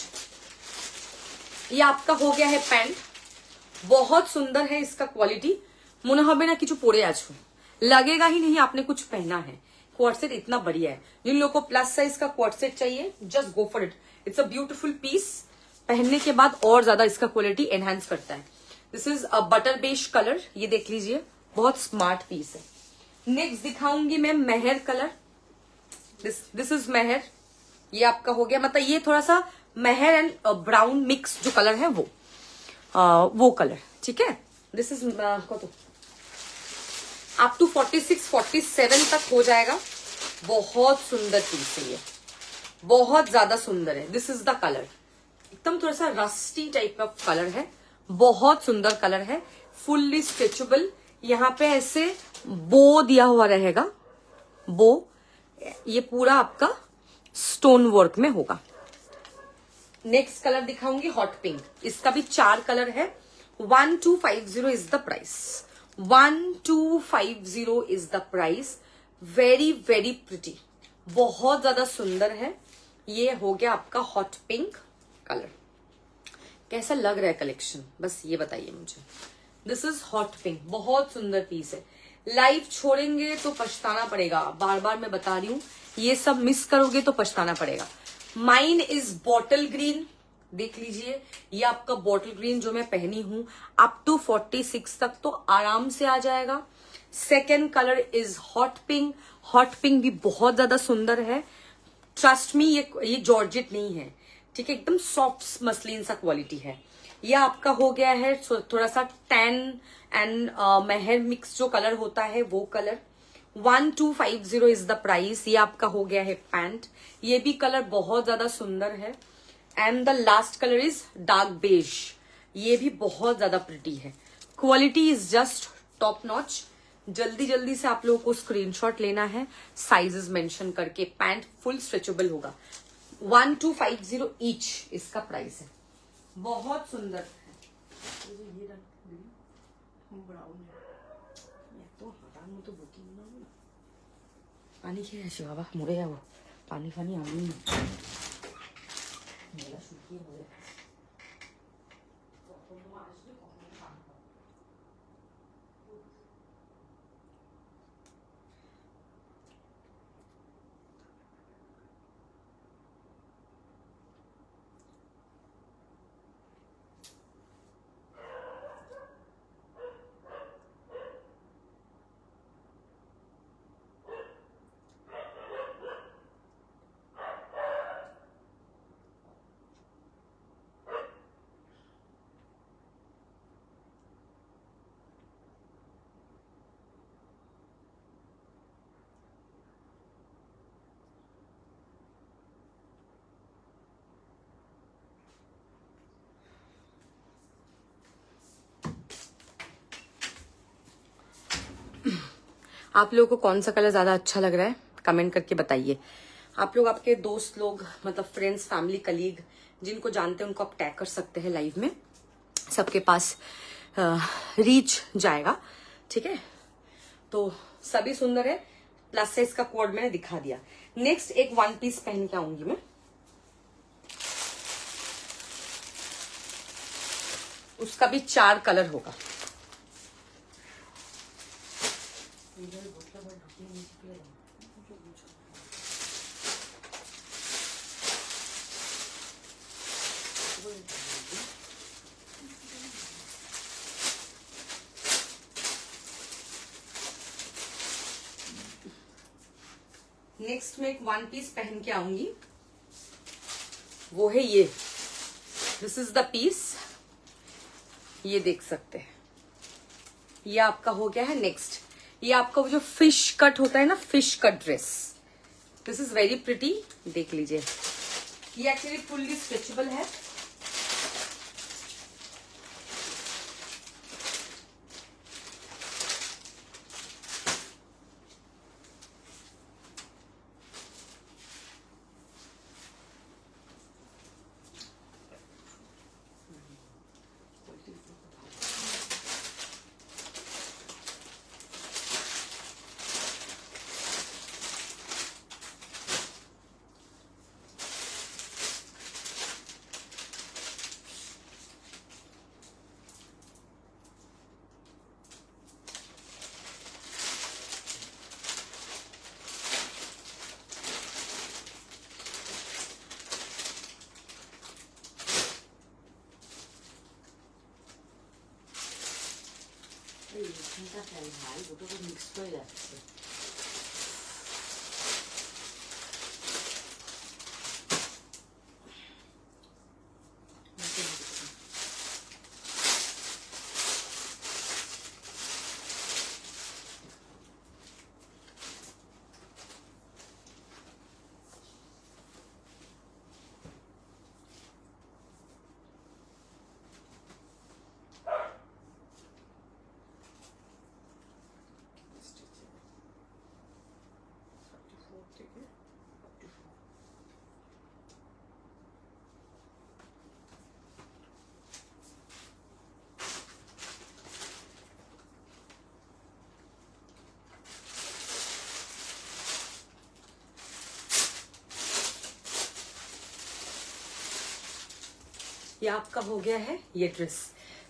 ये आपका हो गया है पैंट, बहुत सुंदर है इसका क्वालिटी। মনে হবে না কিছু পরে আছো, लगेगा ही नहीं आपने कुछ पहना है। क्वार्ट सेट इतना बढ़िया है। जिन लोगों को प्लस साइज का क्वार्ट सेट चाहिए, just go for it. It's a beautiful piece. पहनने के बाद और ज्यादा इसका क्वालिटी एनहांस करता है। This is a butter beige colour, ये देख लीजिए, बहुत स्मार्ट पीस है। नेक्स्ट दिखाऊंगी मैं मेहर कलर। दिस इज मेहर। ये आपका हो गया, मतलब ये थोड़ा सा मेहर एंड ब्राउन मिक्स जो कलर है वो कलर, ठीक है। दिस इज अप टू 46-47 तक हो जाएगा। बहुत सुंदर पीस है ये, बहुत ज्यादा सुंदर है। दिस इज द कलर, एकदम थोड़ा सा रस्टी टाइप का कलर है, बहुत सुंदर कलर है। फुल्ली स्ट्रेचेबल, यहाँ पे ऐसे बो दिया हुआ रहेगा, बो। ये पूरा आपका स्टोन वर्क में होगा। नेक्स्ट कलर दिखाऊंगी हॉट पिंक। इसका भी 4 कलर है। 1250 is the price. 1250 is the price. Very very pretty, बहुत ज्यादा सुंदर है। ये हो गया आपका हॉट पिंक कलर। कैसा लग रहा है कलेक्शन, बस ये बताइए मुझे। दिस इज हॉट पिंक, बहुत सुंदर पीस है। लाइव छोड़ेंगे तो पछताना पड़ेगा, बार बार मैं बता रही हूँ। ये सब मिस करोगे तो पछताना पड़ेगा। माइन इज बॉटल ग्रीन, देख लीजिए। ये आपका बॉटल ग्रीन जो मैं पहनी हूं, अप टू 46 तक तो आराम से आ जाएगा। Second colour is hot pink. Hot pink भी बहुत ज्यादा सुंदर है। ट्रस्ट मी, ये जॉर्जेट नहीं है, ठीक है, एकदम सॉफ्ट मसलिन सा क्वालिटी है। ये आपका हो गया है थोड़ा सा टैन एंड मेहर मिक्स जो कलर होता है वो कलर। 1250 is the price. ये आपका हो गया है पैंट। ये भी कलर बहुत ज्यादा सुंदर है। And the last colour is dark beige. ये भी बहुत ज्यादा प्रिटी है। Quality is just top notch. जल्दी जल्दी से आप लोगों को स्क्रीनशॉट लेना है, साइजेस मेंशन करके। पैंट फुल स्ट्रेचेबल होगा। 1250 ईच इसका प्राइस है। बहुत सुंदर है। पानी খেয়ে আসি বাবা, মরে যাবো। পানি ফানি আমি মেলা শুকিয়ে হয়ে आप लोगों को कौन सा कलर ज्यादा अच्छा लग रहा है कमेंट करके बताइए। आप लोग, आपके दोस्त लोग, मतलब फ्रेंड्स, फैमिली, कलीग, जिनको जानते हैं उनको आप टैग कर सकते हैं लाइव में, सबके पास रीच जाएगा, ठीक है। तो सभी सुंदर है। प्लस साइज का कोड मैंने दिखा दिया। नेक्स्ट एक वन पीस पहन के आऊंगी मैं, उसका भी 4 कलर होगा। नेक्स्ट में एक वन पीस पहन के आऊंगी, वो है ये। दिस इज द पीस, ये देख सकते हैं। ये आपका हो गया है नेक्स्ट। ये आपका वो जो फिश कट होता है ना, fish cut dress. This is very pretty, देख लीजिए। ये एक्चुअली फुल्ली स्ट्रेचेबल है। দুটো মিক্স হয়ে যাচ্ছে। ये आपका हो गया है ये ड्रेस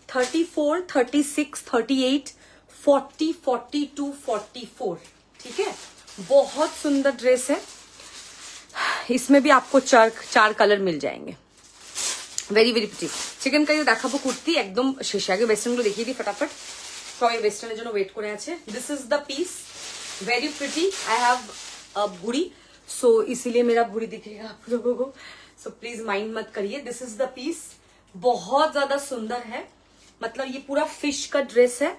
34, 36, 38, 40, 42, 44। ठीक है, बहुत सुंदर ड्रेस है। इसमें भी आपको चार कलर मिल जाएंगे। Very very pretty. Chikankari দেখাবো কুর্তি একদম শেষে, আগে ওয়েস্টার্ন গুলো দেখিয়ে দিই ফটাফট। সবাই ওয়েস্টার্নের জন্য ওয়েট করে আছে। This is the piece, very pretty. I have a भूरी, सो इसीलिए मेरा भूरी दिखेगा आप लोगों को, सो प्लीज माइंड मत करिए। दिस इज द पीस, बहुत ज्यादा सुंदर है। मतलब ये पूरा फिश का ड्रेस है।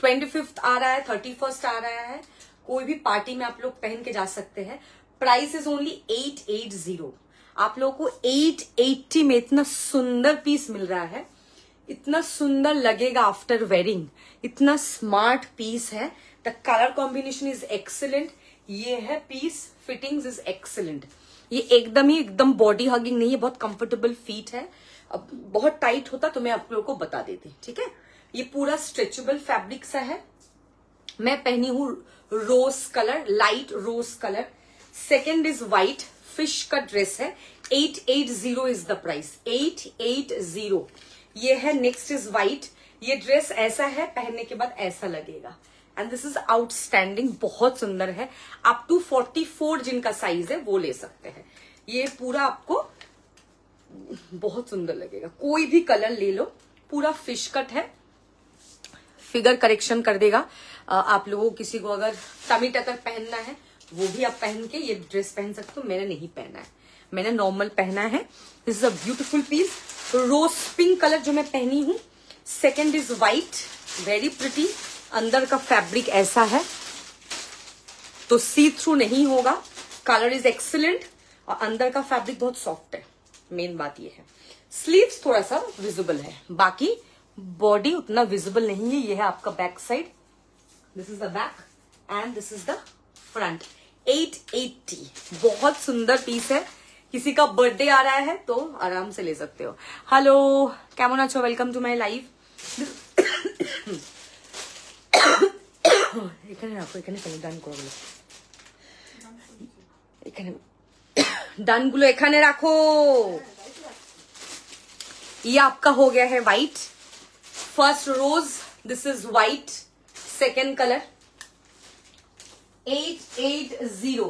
25th आ रहा है, 31st आ रहा है, कोई भी पार्टी में आप लोग पहन के जा सकते हैं। Price is only 880। आप लोगों को 880 में इतना सुंदर पीस मिल रहा है, इतना सुंदर लगेगा आफ्टर वेयरिंग। इतना स्मार्ट पीस है। The colour combination is excellent. ये है पीस, फिटिंग्स इज एक्सीलेंट। ये एकदम बॉडी हगिंग नहीं है, बहुत कंफर्टेबल फीट है। अब बहुत टाइट होता तो मैं आप लोगों को बता देती। ठीक है, ये पूरा स्ट्रेचेबल फैब्रिक सा है। मैं पहनी हूं rose colour, light rose colour. Second is white, fish का ड्रेस है। 880 इज द प्राइस, 880 ये है। Next is white. ये ड्रेस ऐसा है, पहनने के बाद ऐसा लगेगा। एंड दिस इज आउटस्टैंडिंग, बहुत सुंदर है। अप टू 44 जिनका साइज है वो ले सकते हैं। ये पूरा आपको बहुत सुंदर लगेगा, कोई भी कलर ले लो। पूरा फिश कट है, फिगर करेक्शन कर देगा। आप लोगों को किसी को अगर टमी टकर पहनना है वो भी आप पहन के ये ड्रेस पहन सकते हो। मैंने नहीं पहना है, मैंने नॉर्मल पहना है। This is a beautiful piece, rose pink colour जो मैं पहनी हूं। Second is white, very pretty. अंदर का फैब्रिक ऐसा है तो सी थ्रू नहीं होगा। कलर इज एक्सीलेंट और अंदर का फैब्रिक बहुत सॉफ्ट है। मेन बात ये है। स्लीव्स थोड़ा सा विजिबल है, बाकी बॉडी उतना विजिबल नहीं है। ये है आपका back side. This is the back and this is the front. 880, बहुत सुंदर पीस है। किसी का बर्थडे आ रहा है तो आराम से ले सकते हो। हेलो, কেমন আছো? Welcome to my live. এখানে রাখো, এখানে ডান করে এখানে ডানগুলো এখানে রাখো। ये आपका हो गया है white. First rose, this is white. Second colour 880।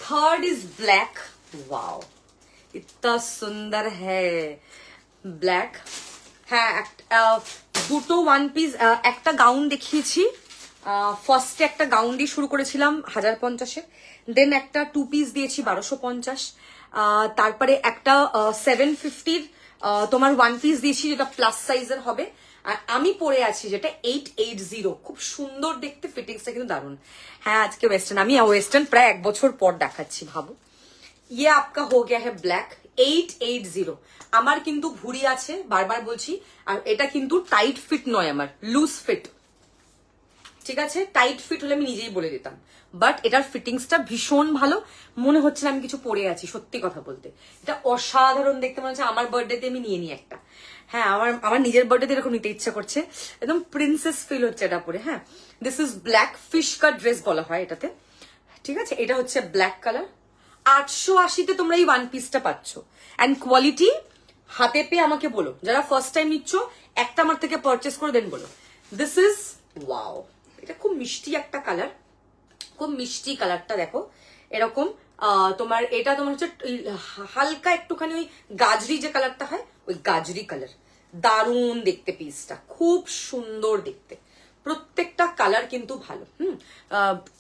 Third is black. Wow, इतना सुंदर है। ब्लैक হ্যাঁ, দুটো ওয়ান পিস, একটা গাউন দেখিয়েছি। ফার্স্টে একটা গাউন দিয়ে শুরু করেছিলাম 1050-এ, দেন একটা টু পিস দিয়েছি 1250, তারপরে একটা 750-র তোমার ওয়ান পিস দিয়েছি যেটা প্লাস সাইজের হবে। আর আমি পরে আছি যেটা 880, খুব সুন্দর দেখতে, ফিটিংসটা কিন্তু দারুণ। হ্যাঁ, আজকে ওয়েস্টার্ন, আমি ওয়েস্টার্ন প্রায় 1 বছর পর দেখাচ্ছি, ভাবো। ये आपका हो गया है ব্ল্যাক 880। আমার কিন্তু ভুঁড়ি আছে, বারবার বলছি, আর এটা কিন্তু টাইট ফিট নয়, আমার লুজ ফিট, ঠিক আছে? টাইট ফিট হলে আমি নিজেই বলে দিতাম, বাট এটার ফিটিংসটা ভীষণ ভালো। মনে হচ্ছে না আমি কিছু পরে আছি, সত্যি কথা বলতে এটা অসাধারণ দেখতে মনে হচ্ছে। আমার বার্থডেতে আমি নিয়ে নিই একটা। হ্যাঁ, আমার নিজের বার্থডেতে এরকম নিতে ইচ্ছা করছে, একদম প্রিন্সেস ফিল হচ্ছে এটা পরে। হ্যাঁ, this is black fish cut dress বলা হয় এটাতে, ঠিক আছে? এটা হচ্ছে ব্ল্যাক কালার। 880-তে তোমরা এই ওয়ান পিসটা পাচ্ছ, অ্যান্ড কোয়ালিটি হাতে পেয়ে আমাকে বলো, যারা ফার্স্ট টাইম নিচ্ছ একটা আমার থেকে পারচেস করে দেন বলো। দিস ইজ ওয়াও, এটা খুব মিষ্টি একটা কালার, খুব মিষ্টি কালারটা দেখো এরকম। তোমার এটা তোমার হচ্ছে হালকা একটুখানি ওই গাজরি যে কালারটা হয়, ওই গাজরি কালার। দারুণ দেখতে পিসটা, খুব সুন্দর দেখতে, প্রত্যেকটা কালার কিন্তু ভালো।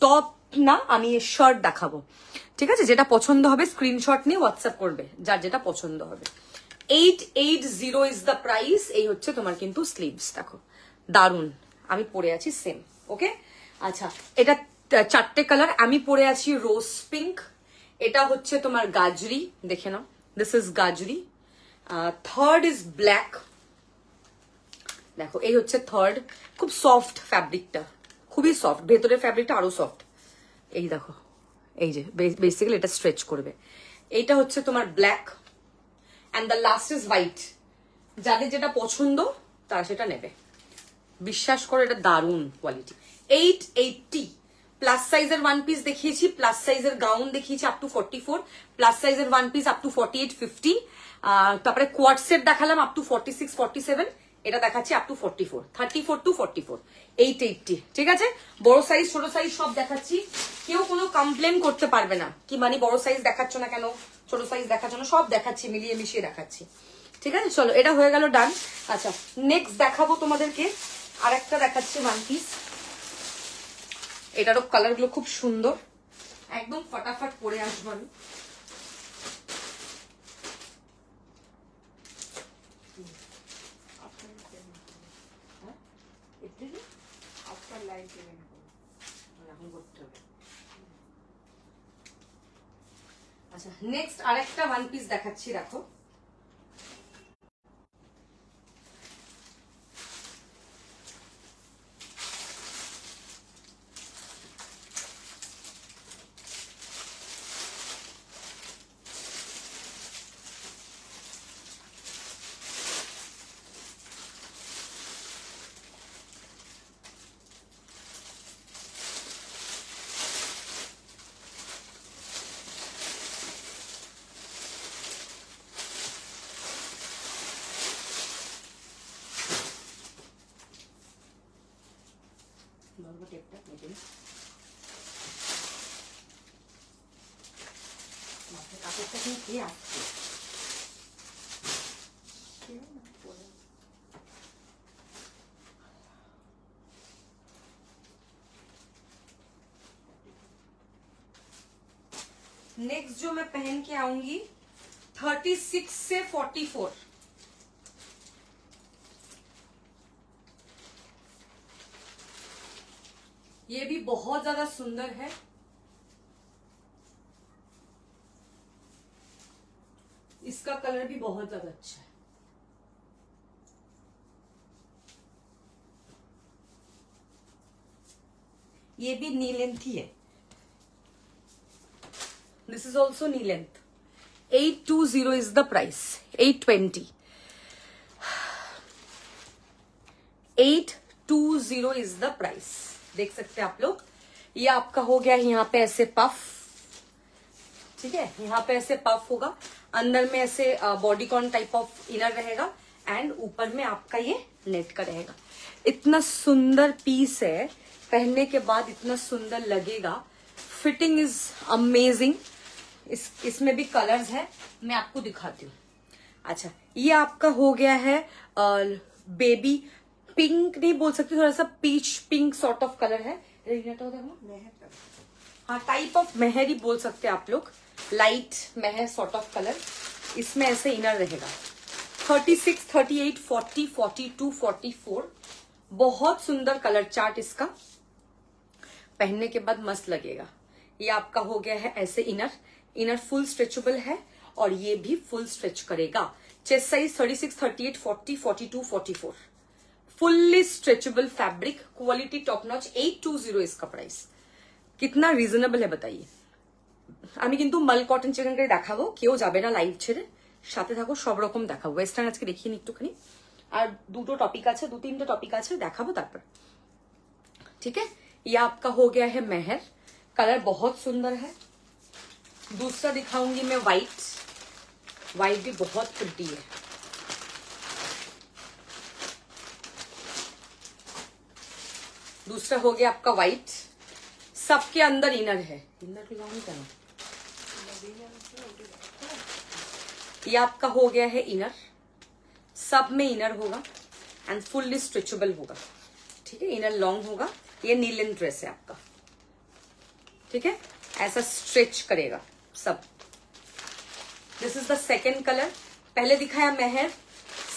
টপ না, আমি শার্ট দেখাবো, ঠিক আছে? যেটা পছন্দ হবে স্ক্রিনশট নিয়ে হোয়াটসঅ্যাপ করবে, যার যেটা পছন্দ হবে। 880 ইজ দ্য প্রাইস। এই হচ্ছে তোমার কিন্তু স্লিভস, দেখো দারুণ, আমি পরে আছি সেম। ওকে, আচ্ছা, এটা 4টে কালার, আমি পরে আছি রোজ পিঙ্ক, এটা হচ্ছে তোমার গাজরি, দেখে নাও, this is gajri. Third is black, দেখো এই হচ্ছে থার্ড, খুব সফট ফ্যাব্রিকটা, খুবই সফট, ভেতরের ফ্যাব্রিকটা আরো সফট। এই দেখো, এই যে বেসিক্যালি এটা স্ট্রেচ করবে। এইটা হচ্ছে তোমার black, and the last is white. যাদের যেটা পছন্দ তারা সেটা নেবে, বিশ্বাস করো এটা দারুণ কোয়ালিটি। 880 প্লাস সাইজের ওয়ান পিস দেখিয়েছি, প্লাস সাইজের গাউন দেখিয়েছি আপ টু 44, প্লাস সাইজের ওয়ান পিস আপ টু 48-50, তারপরে কোয়াড সেট দেখালাম আপ টু 46-47, এটা দেখাচ্ছি আপ টু 44, 34 to 44, 880, ঠিক আছে? বড় সাইজ ছোট সাইজ সব দেখাচ্ছি, কেউ কোনো কমপ্লেন করতে পারবে না কি মানে বড় সাইজ দেখাচ্ছ না কেন, ছোট সাইজ দেখাচ্ছ না, সব দেখাচ্ছি, মিলিয়ে মিশিয়ে দেখাচ্ছি, ঠিক আছে? চলো, এটা হয়ে গেল ডান। আচ্ছা, নেক্সট দেখাবো তোমাদেরকে আরেকটা দেখাচ্ছি ওয়ান পিস, এটারও কালার গুলো খুব সুন্দর, একদম ফটাফট পরে আসবো আমি। আচ্ছা, নেক্সট আরেকটা ওয়ান পিস দেখাচ্ছি, দেখো টেপটা কেটে মাথায় কাপড়টা নিয়ে কে আসছে? नेक्स्ट जो मैं पहन के आऊंगी 36 से 44, ये भी बहुत ज्यादा सुंदर है। इसका कलर भी बहुत ज्यादा अच्छा है। ये भी नी लेंथ ही है, this is also knee length. 820 is the price, 820, 820 is the price. देख सकते हैं आप लोग, ये आपका हो गया यहाँ पे ऐसे पफ, ठीक है? यहाँ पे ऐसे पफ होगा, अंदर में ऐसे बॉडीकॉन टाइप ऑफ इनर रहेगा, एंड ऊपर में आपका ये नेट का रहेगा। इतना सुंदर पीस है, पहनने के बाद इतना सुंदर लगेगा, फिटिंग इज अमेजिंग। इसमें भी कलर्स है, मैं आपको दिखाती हूँ। अच्छा, ये आपका हो गया है बेबी पिंक, नहीं बोल सकती, थोड़ा सा peach pink sort of colour है, हाँ टाइप ऑफ मेहर ही बोल सकते हैं आप लोग, लाइट मेहर सॉर्ट ऑफ कलर। इसमें ऐसे इनर रहेगा। 36, 38, 40, 42, 44, बहुत सुंदर कलर चार्ट इसका, पहनने के बाद मस्त लगेगा। ये आपका हो गया है ऐसे इनर, इनर फुल स्ट्रेचेबल है और ये भी फुल स्ट्रेच करेगा। Chest size 36, 38, 40, 42, 44। Fully stretchable fabric, quality top notch. 820 इसका प्राइस। कितना রিজনেবল है बताइए। আমি কিন্তু মাল কটন চিকেন করে দেখাবো, কেউ যাবে না লাইভ ছেড়ে, সাথে থাকো, সব রকম দেখাবো। ওয়েস্টার্ন আজকে দেখিয়ে নি একটুখানি, আর দুটো টপিক আছে, 2-3টা टॉपिक আছে দেখাবো তারপর, ठीक है। ये आपका हो गया है मेहर, कलर बहुत सुंदर है। दूसरा दिखाऊंगी मैं व्हाइट, व्हाइट भी बहुत प्रिटी है। दूसरा हो गया आपका व्हाइट, सबके अंदर इनर है। इनर को लाऊं क्या? ये आपका हो गया है इनर, सब में इनर होगा एंड फुल्ली स्ट्रेचेबल होगा, ठीक है। इनर लॉन्ग होगा। ये नीलन ड्रेस है आपका, ठीक है, ऐसा स्ट्रेच करेगा सब। This is the second colour. पहले दिखाया मेहर,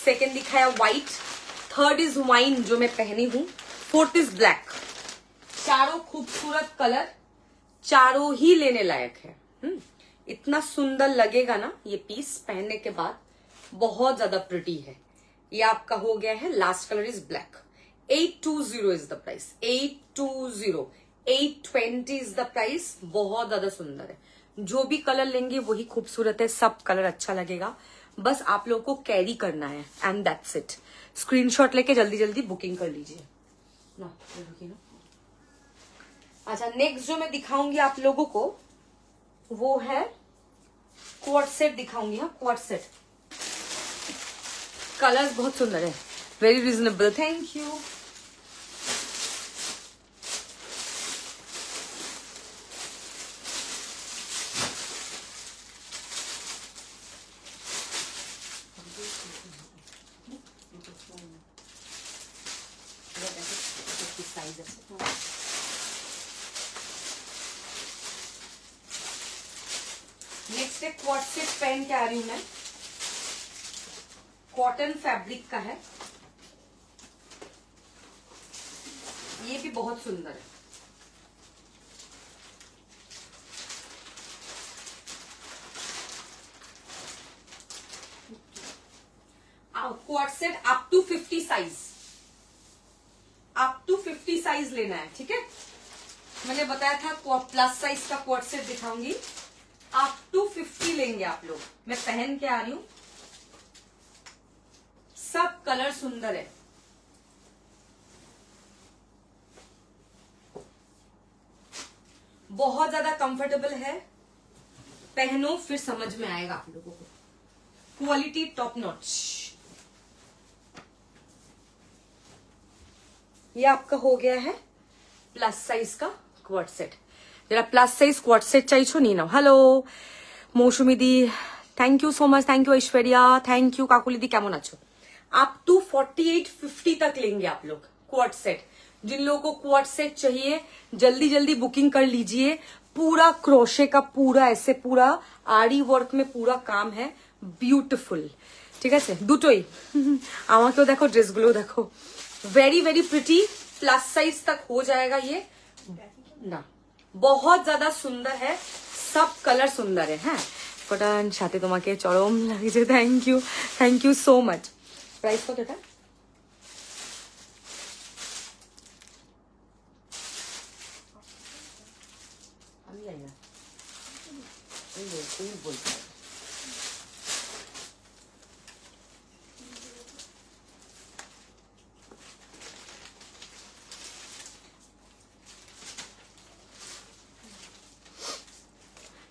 सेकेंड दिखाया व्हाइट, थर्ड इज वाइन जो मैं पहनी हूं, फोर्थ इज ब्लैक। चारों खूबसूरत कलर, चारों ही लेने लायक है। इतना सुंदर लगेगा ना ये पीस पहनने के बाद, बहुत ज्यादा प्रिटी है। ये आपका हो गया है, last colour is black. 820 is the price. 820, 820 is the price. बहुत ज्यादा सुंदर है। जो भी कलर लेंगे वही खूबसूरत है, सब कलर अच्छा लगेगा। बस आप लोगों को कैरी करना है एंड दैट्स इट। स्क्रीनशॉट लेके जल्दी जल्दी बुकिंग कर लीजिए ना। अच्छा, नेक्स्ट जो मैं दिखाऊंगी आप लोगों को वो है क्वार्ट सेट दिखाऊंगी। हाँ, क्वार्ट सेट। कलर्स बहुत सुंदर है, very reasonable. Thank you. Next एक क्वार्ट सेट पहन के आ रही हूं मैं, कॉटन फैब्रिक का है। ये भी बहुत सुंदर है। Coord set up to 50 size, up to 50 size लेना है, ठीक है। मैंने बताया था प्लस साइज का क्वार्ट सेट दिखाऊंगी, अप टू 50 लेंगे आप लोग। मैं पहन के आ रही हूं, सब कलर सुंदर है। बहुत ज्यादा कंफर्टेबल है, पहनो फिर समझ में आएगा आप लोगों को। Quality top notch. ये आपका हो गया है प्लस साइज का क्वार्ट सेट। जरा प्लस साइज क्वार्ट सेट चाहिए नहीं ना। हेलो मौसुमी दी, thank you so much. Thank you Aishwarya, thank you Kakuli दी। केमन आछो? अप टू 48-50 तक लेंगे आप लोग क्वार्ट सेट। जिन लोगों को क्वार्ट सेट चाहिए जल्दी जल्दी बुकिंग कर लीजिए। पूरा क्रोशे का, पूरा ऐसे पूरा आरी वर्क में पूरा काम है, ब्यूटिफुल, ठीक है। दुटोई আমাকেও দেখো, ড্রেসগুলো দেখো, very very pretty. Plus size तक हो जाएगा ये ना। बहुत ज्यादा सुंदर है, सब कलर सुंदर है। হ্যাঁ, ফটান সাথে তোমাকে চরম লাগছে। Thank you so much. Price কত এটা? আমি জানি না, এই বলতে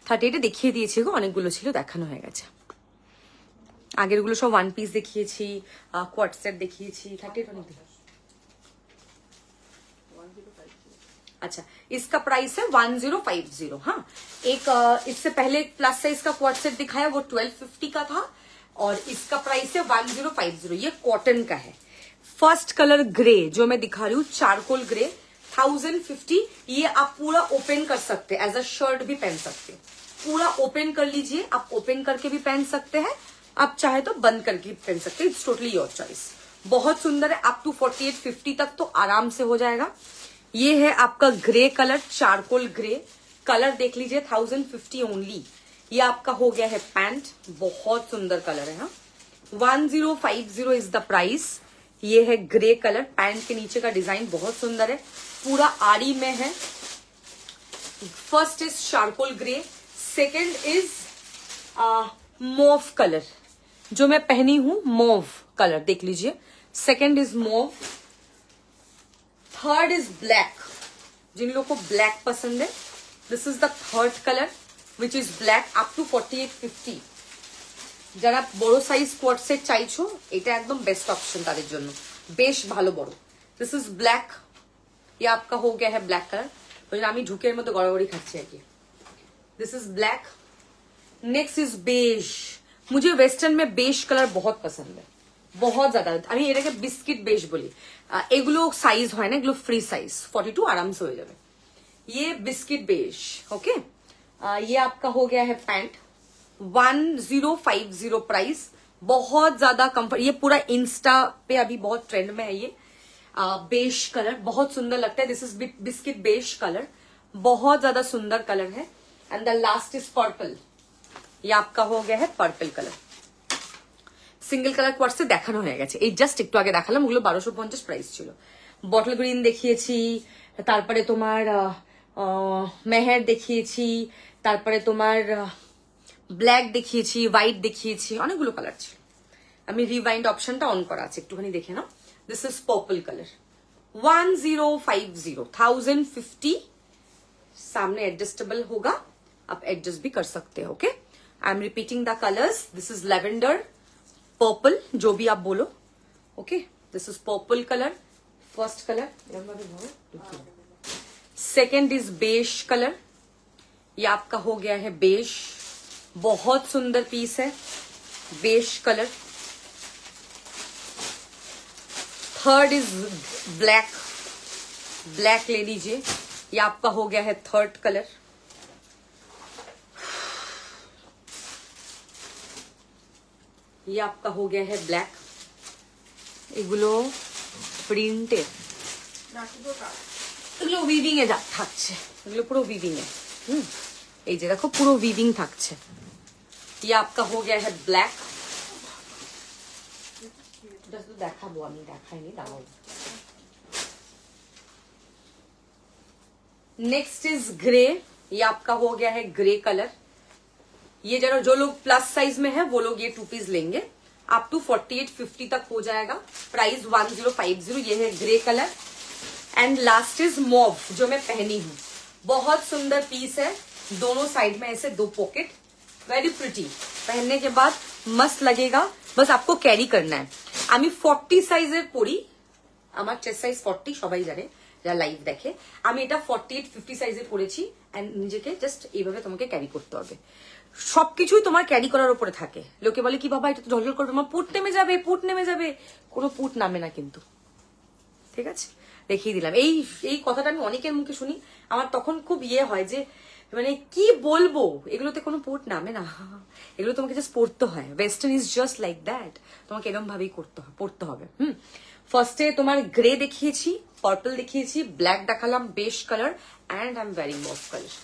38 দেখিয়ে দিয়েছি গো, অনেকগুলো ছিল, দেখানো হয়ে গেছে। আগের গুলো সব ওয়ান পিস দেখিয়েছি, কোয়ার্ট সেট দেখিয়েছি। 38 অনেক। अच्छा, इसका प्राइस है 1050। हाँ, एक इससे पहले प्लस साइज का क्वार्ट सेट दिखाया, वो 1250 का था, और इसका प्राइस है 1050। ये कॉटन का है। फर्स्ट कलर ग्रे जो मैं दिखा रही हूँ, चारकोल ग्रे, 1050। ये आप पूरा ओपन कर सकते हैं, एज अ शर्ट भी पहन सकते हैं। पूरा ओपन कर लीजिए, आप ओपन करके भी पहन सकते हैं, आप चाहे तो बंद करके भी पहन सकते हैं। It's totally your choice. बहुत सुंदर है। अप टू 48-50 तक तो आराम से हो जाएगा। ये है आपका grey colour, charcoal grey colour, देख लीजिए, 1050 ओनली। ये आपका हो गया है पैंट, बहुत सुंदर कलर है। हाँ, 1050 इज द प्राइस। ये है ग्रे कलर, पैंट के नीचे का डिजाइन बहुत सुंदर है, पूरा आरी में है। First is charcoal grey, second is mauve colour, जो मैं पहनी हूं मोव कलर, देख लीजिए। Second is mauve, third is black, जिन लोगों को ब्लैक पसंद है, this is the third colour which is black. Up to 4850। যারা বড় সাইজ কোয়ার্ট সেট চাইছো, এটা একদম বেস্ট অপশন তাদের জন্য, বেশ ভালো বড়। দিস ইজ ব্ল্যাক, ये आपका हो गया है ब्लैक कलर, আমি ঢুকের মতো গড়াগড়ি খাচ্ছি আর কি। This is black. Next is beige. मुझे वेस्टर्न में बेज कलर बहुत पसंद है, बहुत ज्यादा। আমি এটাকে বিস্কিট বেজ বলি। এগুলো সাইজ হয় না, এগুলো ফ্রি সাইজ, 42 আরামসে হয়ে যাবে। ये बिस्किट बेज, ओके। ये आपका हो गया है पैंट, 1050 प्राइस, बहुत ज्यादा कंफर्ट। ये पूरा इंस्टा पे अभी बहुत ट्रेंड में है ये बेज कलर, बहुत सुंदर लगता है। This is biscuit beige colour, बहुत ज्यादा सुंदर कलर है। And the last is purple, ये आपका हो गया है पर्पल कलर। সিঙ্গেল কালার কোয়ার্টসে দেখানো হয়ে গেছে, এই জাস্ট একটু আগে দেখালাম, ওগুলো 1250 প্রাইস ছিল। বটল গ্রিন দেখিয়েছি, তারপরে তোমার মেহের দেখিয়েছি, তারপরে তোমার ব্ল্যাক দেখিয়েছি, হোয়াইট দেখিয়েছি, অনেকগুলো কালার ছিল। আমি রিवाइंड অপশনটা অন করা আছে, একটুখানি দেখে নাও। This is purple colour, 1050, 1050। सामने एडजस्टेबल होगा, आप एडजस्ट भी कर सकते हो, okay. I am repeating the colours, this is lavender, purple, जो भी आप बोलो, okay. This is purple colour, first colour. Second is beige colour, ये आपका हो गया है बेज, बहुत सुंदर पीस है, beige colour. Third is black, black ले लीजिए, ये आपका हो गया है थर्ड कलर। ये आपका हो गया है ब्लैक। এগুলো প্রিন্টেড, এগুলো উইভিং এ থাকছে, এগুলো পুরো উইভিং এ। এই যে দেখো পুরো উইভিং থাকছে। ये आपका हो गया है ब्लैक। দেখাবো আমি, দেখাইনি, দাঁড়াও। नेक्स्ट इज ग्रे, ये आपका हो गया है ग्रे कलर। ये जो लोग प्लस साइज में है वो लोग ये 2 पीस लेंगे, अप टू 4850 तक हो जाएगा। प्राइस 1050। ये है grey colour. And last is mauve, जो मैं पहनी हूं, बहुत सुंदर पीस है, दोनों साइड में ऐसे 2 पॉकेट, वेरी प्रिटी। पहनने के बाद मस्त लगेगा, बस आपको कैरी करना है। আমি 40 সাইজের পরি, আমার চেস্ট সাইজ 40, সবাই জানে যারা লাইভ দেখে। আমি এটা 48-50 সাইজে পরেছি, এন্ড নিজেকে জাস্ট এইভাবে তোমাকে ক্যারি করতে হবে। সবকিছুই তোমার ক্যারি করার উপরে থাকে। লোকে বলে কি বাবা এটা তো ঝলঝল করবে, আমার পুট নেমে যাবে, পুট নেমে যাবে। কোনো পুট নামে না কিন্তু, ঠিক আছে, দেখিয়ে দিলাম। এই কথাটা আমি অনেকের মুখে শুনি, আমার তখন খুব হয় যে মানে কি বলবো, এগুলোতে কোনো পুট নামে না, এগুলো তোমাকে জাস্ট পড়তে হয়। Western is just like that, তোমাকে এরকম ভাবেই পড়তে হবে। ফার্স্টে তোমার গ্রে দেখিয়েছি, পার্পল দেখিয়েছি, ব্ল্যাক দেখালাম, beige colour, and I am wearing mauve colour.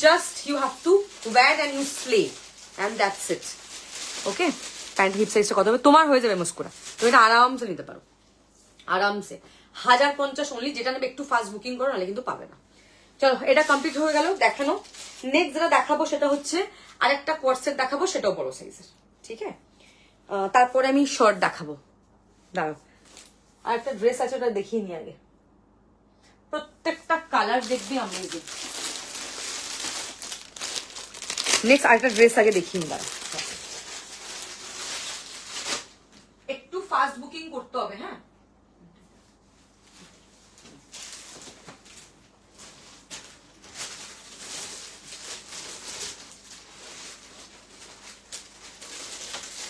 Just you have to wear and you slay, and that's it, okay. Pant hip সাইজটা কত হবে তোমার হয়ে যাবে মুস্কুরা, তুমি এটা আরামসে নিতে পারো, আরামসে। 1050 অনলি, যেটা নেবে একটু ফাস্ট বুকিং করো, নাহলে কিন্তু পাবে না। চলো, এটা কমপ্লিট হয়ে গেল দেখানো। নেক্সট যেটা দেখাবো সেটা হচ্ছে আরেকটা কোয়ার্ট সেট দেখাবো, সেটাও বড় সাইজের, ঠিক আছে। তারপরে আমি শর্ট দেখাবো, দাঁড়াও। আরেকটা ড্রেস আছে, ওটা দেখিয়ে নি আগে। প্রত্যেকটা কালার দেখবি আমরা। নেক্সট আরেকটা ড্রেস আগে দেখিয়ে নি, দাঁড়াও। একটু ফাস্ট বুকিং করতে হবে, হ্যাঁ।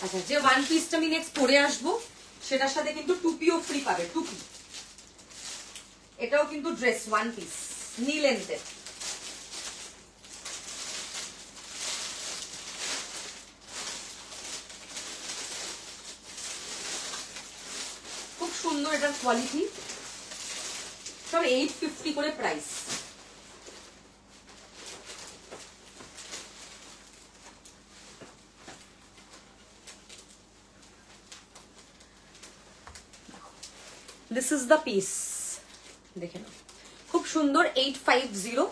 আচ্ছা, যে ওয়ান পিসটা আমি নেক্সট পরে আসবো সেটার সাথে কিন্তু টুপিও ফ্রি পাবে, টুপি। এটাও কিন্তু ড্রেস ওয়ান পিস, নি লেন্থের। খুব সুন্দর এটার কোয়ালিটি। সব 850 করে price. This is the piece, দেখে নাও খুব সুন্দর। 850,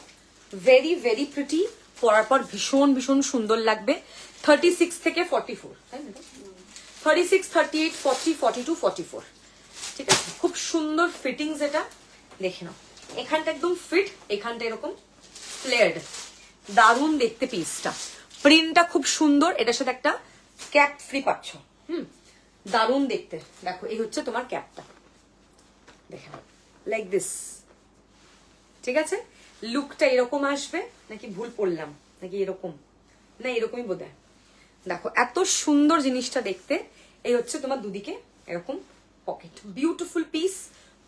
ভেরি ভেরি প্রিটি, পরার পর ভীষণ ভীষণ সুন্দর লাগবে। 36 থেকে 44, তাই না? 36, 38, 40, 42, 44, ঠিক আছে। খুব সুন্দর ফিটিংস এটা, দেখে নাও। এখানটা একদম ফিট, এখানটা এরকম ফ্লেয়ার্ড, দারুণ দেখতে পিসটা। প্রিন্টটা খুব সুন্দর, এটার সাথে একটা ক্যাপ ফ্রি পাচ্ছ। দারুণ দেখতে। দেখো এই হচ্ছে তোমার ক্যাপটা, দেখে নাও, লাইক দিস, ঠিক আছে। লুকটা এরকম আসবে, নাকি ভুল পড়লাম, নাকি এরকম, না এরকমই বোধ হয়। দেখো এত সুন্দর জিনিসটা দেখতে। এই হচ্ছে তোমার দুদিকে এরকম পকেট, বিউটিফুল পিস,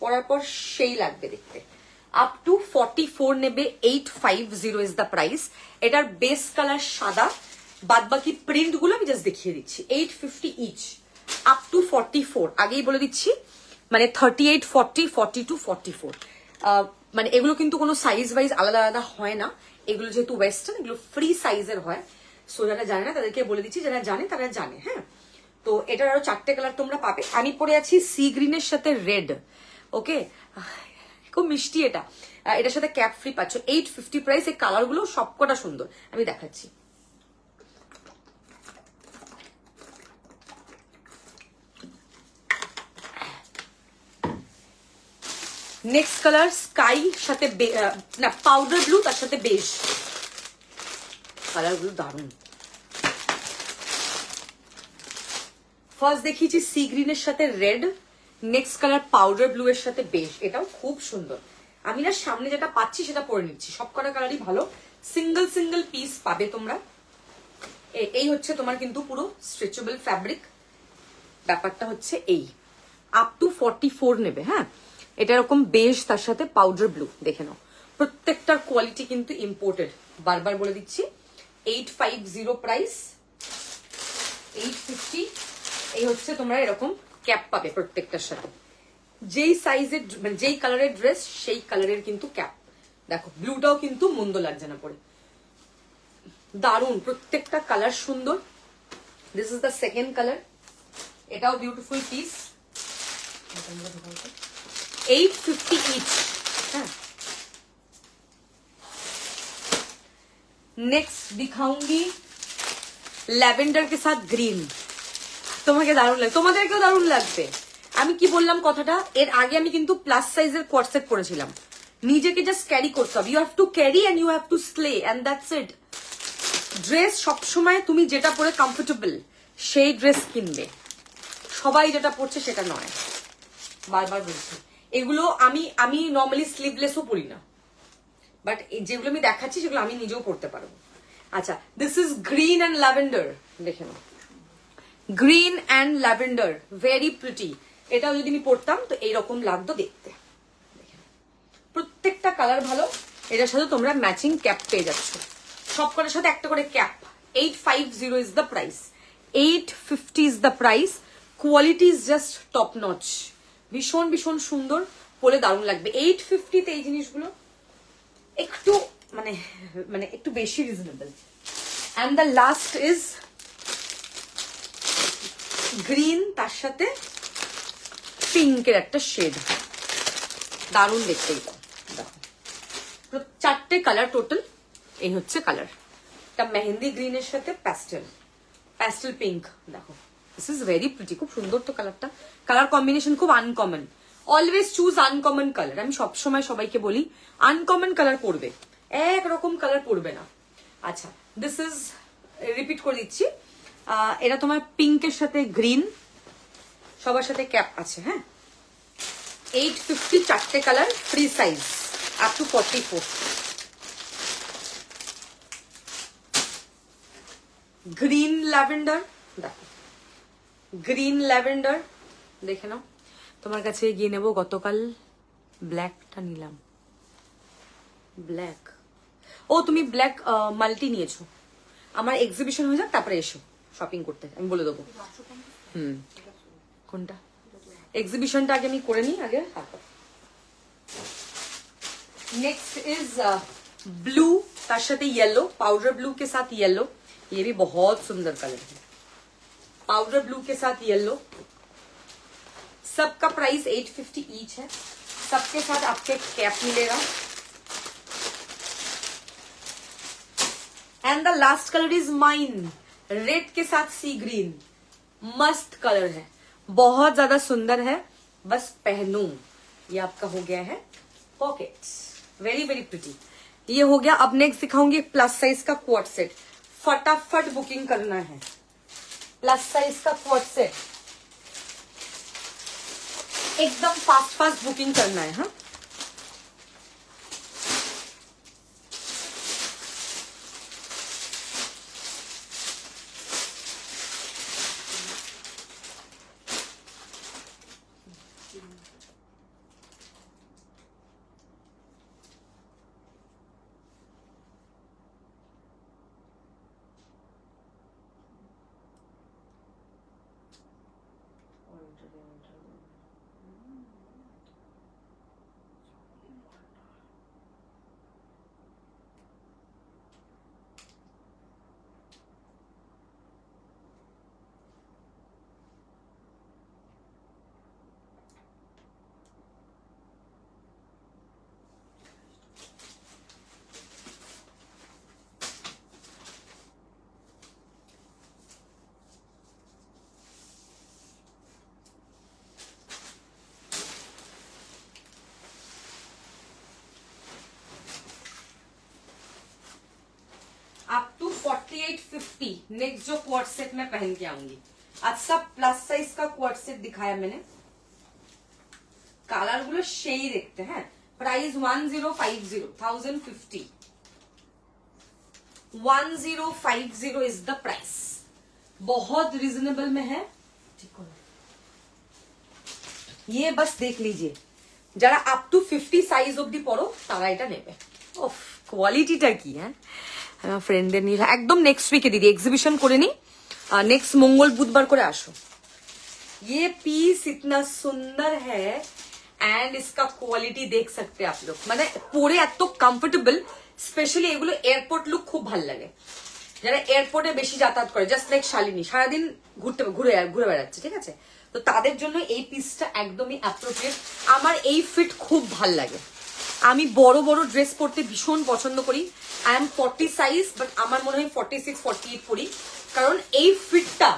পরার পর সেই লাগবে দেখতে। আপ টু 44 নেবে, 850 ইজ দ্য প্রাইস। এটার বেস কালার সাদা, বাদ বাকি প্রিন্ট গুলো আমি জাস্ট দেখিয়ে দিচ্ছি। 850 ইচ, আপ টু 44, আগেই বলে দিচ্ছি, মানে 38, 40, 42, 44। মানে এগুলো কিন্তু কোনো সাইজ ওয়াইজ আলাদা আলাদা হয় না, এগুলো যেহেতু ওয়েস্টার্ন, এগুলো ফ্রি সাইজের হয়। সো যারা জানে না তাদেরকে বলে দিচ্ছি, যারা জানে তারা জানে। হ্যাঁ, তো এটার আরো 4টে কালার তোমরা পাবে। আমি পরে আছি সি গ্রিনের সাথে রেড, ওকে, খুব মিষ্টি এটা। এটার সাথে ক্যাপ ফ্রি পাচ্ছ। 850 প্রাইস। এই কালার গুলো সবকটা সুন্দর, আমি দেখাচ্ছি। নেক্সট কালার স্কাই সাথে না পাউডার ব্লু, তার সাথে বেজ। কালার গুলো দারুণ। ফার্স্ট দেখিয়েছি সি গ্রিনের সাথে red, next colour powder blue এর সাথে বেজ। এটাও খুব সুন্দর। আমি না সামনে যেটা পাচ্ছি সেটা পরে নিচ্ছি। সবকটা কালারই ভালো, সিঙ্গেল সিঙ্গেল পিস পাবে তোমরা। এই হচ্ছে তোমার কিন্তু পুরো স্ট্রেচেবল ফ্যাব্রিক। ব্যাপারটা হচ্ছে এই, আপ টু 44 নেবে। হ্যাঁ, এটা এরকম বেজ, তার সাথে পাউডার ব্লু, দেখে নাও। প্রত্যেকটার কোয়ালিটি কিন্তু ইম্পোর্টেড, বারবার বলে দিচ্ছি। 850 প্রাইস, 850। এই হচ্ছে তোমরা এরকম ক্যাপ পাবে প্রত্যেকটার সাথে। যেই সাইজের মানে যেই কালারের ড্রেস সেই কালারের কিন্তু ক্যাপ। দেখো ব্লুটাও কিন্তু মন্দ লাগছে না পরে, দারুণ। প্রত্যেকটা কালার সুন্দর। This is the second colour, এটাও বিউটিফুল পিস। 850 ইচ। হ্যাঁ, नेक्स्ट दिखाऊंगी ল্যাভেন্ডার के साथ গ্রিন। তোমাকে দারুণ লাগবে, তোমাদেরকেও দারুণ লাগবে। আমি কি বললাম কথাটা, এর আগে আমি কিন্তু প্লাস সাইজের কোয়ার্টসেট পরেছিলাম। নিজেকে জাস্ট ক্যারি করতে হবে, you have to carry and you have to slay, and that's it. Dress সবসময় তুমি যেটা পরে কমফোর্টেবল সেই ড্রেস কিনবে, সবাই যেটা পরছে সেটা নয়। বারবার বলছি, এগুলো আমি নর্মালি স্লিভলেসও পরি না, বাট যেগুলো আমি দেখাচ্ছি সেগুলো আমি নিজেও পড়তে পারবো। আচ্ছা, this is green and lavender, দেখে নাও। Green and lavender, very pretty. এটাও যদি আমি পড়তাম তো এইরকম লাগতো দেখতে। প্রত্যেকটা কালার ভালো। এটার সাথে তোমরা ম্যাচিং ক্যাপ পেয়ে যাচ্ছ, সবকটার সাথে একটা করে cap. 850 is the price, 850 is the price. Quality is just top notch, ভীষণ ভীষণ সুন্দর, পরে দারুণ লাগবে। 850 এই জিনিসগুলো একটু মানে মানে একটু বেশি reasonable. And the last is green, তার সাথে পিঙ্কের একটা শেড, দারুণ দেখতে। দেখো 4টে কালার টোটাল। এই হচ্ছে কালার, এটা মেহেন্দি গ্রিনের সাথে প্যাস্টেল পিঙ্ক। দেখো দিস ইজ ভেরি প্রিটি, খুব সুন্দর তো কালারটা। কালার কম্বিনেশন খুব uncommon. Always choose uncommon colour. আমি সবসময় সবাইকে বলি আনকমন কালার পরবে, একরকম কালার পরবে না। আচ্ছা, দিস ইজ, রিপিট করে দিচ্ছি, এটা তোমার পিঙ্কের সাথে গ্রিন, সবার সাথে ক্যাপ আছে। হ্যাঁ, 850, 4টে colour, free size, up to 44। Green lavender, দেখো গ্রিন ল্যাভেন্ডার, দেখে নাও। তোমার কাছে গিয়ে নেবো, গতকাল ব্ল্যাকটা নিলাম, ব্ল্যাক। ও তুমি ব্ল্যাক মাল্টি নিয়েছো, আমার এক্সিবিশন হয়ে যাক তারপরে এসো শপিং করতে, আমি বলে দেবো। কোনটা এক্সিবিশনটা আগে আমি করে নিই আগে, তারপর। नेक्स्ट इज ब्लू, तार साथे येलो, पाउडर ब्लू के साथ येलो। ये भी बहुत सुंदर कलर है, पाउडर ब्लू के साथ येलो। सबका प्राइस 850 ईच है। सबके साथ आपको एक कैप मिलेगा। And the last colour is mine, red के साथ सी ग्रीन। मस्त कलर है, बहुत ज्यादा सुंदर है। बस पहनू। ये आपका हो गया है पॉकेट्स, वेरी वेरी प्रिटी। ये हो गया। अब नेक्स्ट दिखाऊंगी प्लस साइज का क्वार्ट सेट। फटाफट बुकिंग करना है। प्लस साइज का क्वार्ट सेट एकदम फास्ट फास्ट बुकिंग करना है। हाँ, अप टू 4850 नेक्स्ट जो क्वार्ट सेट में पहन के आऊंगी। आज सब प्लस साइज का क्वार्ट सेट दिखाया मैंने। कलर गुलो সেই देखते हैं। Price 1050 1050 1050 is the price. बहुत रिजनेबल में है। ये बस देख लीजिए, যারা আপ টু 50 সাইজ অবধি পড়ো তারা এটা নেবে। ওফ, কোয়ালিটিটা কি! হ্যাঁ, আমার ফ্রেন্ডদের নিয়ে একদম নেক্সট উইকে দিদি এক্সিবিশন করে নি। नेक्स्ट मंगल बुधवार করে আসো। ये पीस इतना सुंदर है एंड इसका क्वालिटी देख सकते हैं आप लोग। মানে পরে এত কমফোর্টেবল, স্পেশালি এগুলো এয়ারপোর্ট লুক খুব ভালো লাগে। যারা এয়ারপোর্টে বেশি যাতায়াত করে, জাস্ট লাইক শালিনী সারাদিন ঘুরে বেড়াচ্ছে, ঠিক আছে, তো তাদের জন্য এই পিসটা একদমই অ্যাপ্রোপ্রিয়েট। আমার এই ফিট খুব ভাল লাগে। আমি বড় বড় ড্রেস পরতে ভীষণ পছন্দ করি। আই এম 40 সাইজ, বাট আমার মনে হয় 46 48 পরি, কারণ এই ফিটটা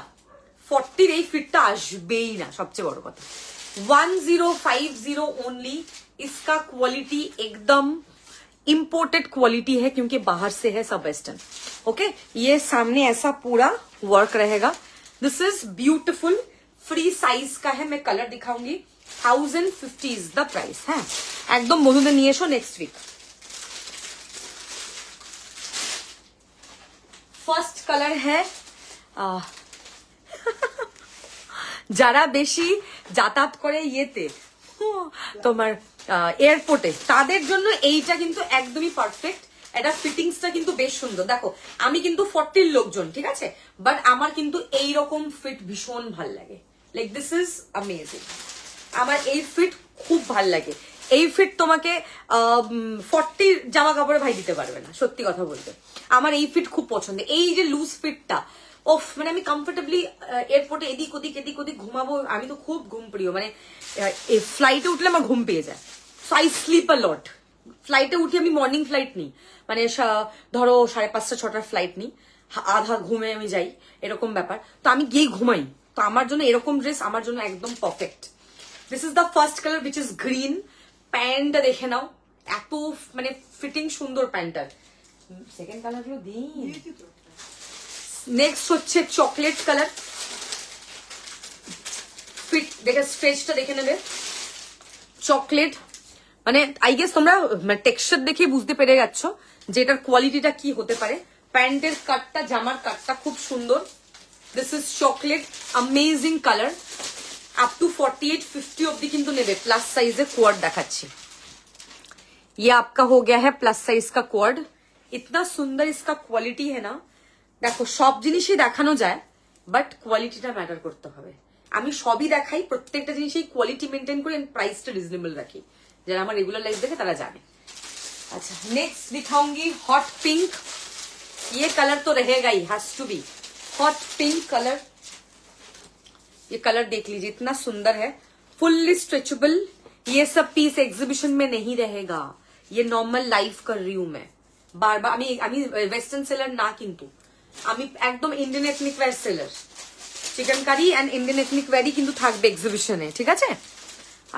40 এই ফিটটা আসবেই না। সবচেয়ে বড় কথা 1050 ओनली। इसका क्वालिटी एकदम इम्पोर्टेड क्वालिटी है क्योंकि बाहर से है, सब वेस्टर्न। ओके, ये सामने ऐसा पूरा वर्क रहेगा। This is beautiful. Free size का है। मैं कलर दिखाऊंगी। 1050 इज द प्राइस है। एकदम বন্ধুদের নিয়ে এসো নেক্সট উইক। ফার্স্ট কালার है যারা বেশি যাতায়াত করে ইয়েতে তোমার এয়ারপোর্টে, তাদের জন্য এইটা কিন্তু একদমই পারফেক্ট। এটা ফিটিংসটা কিন্তু বেশ সুন্দর। দেখো, আমি কিন্তু 40 লোকজন, ঠিক আছে, বাট আমার কিন্তু এইরকম ফিট ভীষণ ভাল লাগে। Like this is amazing. আমার এই ফিট খুব ভাল লাগে। এই ফিট তোমাকে 40 জামা কাপড়ে ভাই দিতে পারবে না, সত্যি কথা বলতে। আমার এই ফিট খুব পছন্দ। এই যে লুজ ফিটটা, ওফ, মানে আমি কমফোর্টেবলি এয়ারপোর্টে এদিক ওদিক ঘুমাবো। আমি তো খুব ঘুম প্রিয়, মানে ফ্লাইটে উঠলে আমার ঘুম পেয়ে যায়। সো আই স্লিপ আ লট। ফ্লাইটে উঠি আমি, মর্নিং ফ্লাইট নিই, মানে ধরো 5:30 6টার ফ্লাইট নিই, আধা ঘুমে আমি যাই, এরকম ব্যাপার। তো আমি গিয়ে ঘুমাই। তো আমার জন্য এরকম ড্রেস আমার জন্য একদম perfect. This is the first colour which is green. প্যান্টটা দেখে নাও, এত মানে ফিটিং সুন্দর প্যান্টটার। সেকেন্ড কালার গুলো দিই। নেক্সট হচ্ছে চকলেট কালার। ফিট দেখে, স্ট্রেচটা দেখে নেবে। চকলেট মানে আই গেস তোমরা টেক্সচার দেখে বুঝতে পেরে যাচ্ছ যে এটার কোয়ালিটিটা কি হতে পারে। প্যান্টের কাটটা, জামার কাটটা খুব সুন্দর। This is chocolate, amazing colour. Up to 4850 অব্দি কিন্তু নেবে। প্লাস সাইজের কোয়ার্ড দেখাচ্ছি। ये आपका हो गया है प्लस साइज का कोड। इतना सुंदर इसका क्वालिटी है ना। देखो, सब जिनिसই দেখানো যায়, বাট কোয়ালিটিটা ম্যাটার করতে হবে। আমি সবই দেখাই, প্রত্যেকটা জিনিসই কোয়ালিটি মেনটেন করে, প্রাইসটা রিজনেবল রাখি। যারা আমার রেগুলার লাইফ দেখে তারা জানে। अच्छा, नेक्स्ट दिखाऊंगी हॉट पिंक। ये कलर तो रहेगा ही, has to be hot pink colour. ये कलर देख लीजिए, इतना सुंदर है। Fully stretchable. ये सब पीस एग्जीबिशन में नहीं रहेगा, ये नॉर्मल लाइफ कर रही हूं मैं। बार बार আমি ওয়েস্টার্ন সেলার না, কিন্তু আমি একদম Indian ethnic wear seller. Chicken curry and Indian ethnic ওয়্যারই কিন্তু থাকবে এক্সিবিশনে, ঠিক আছে?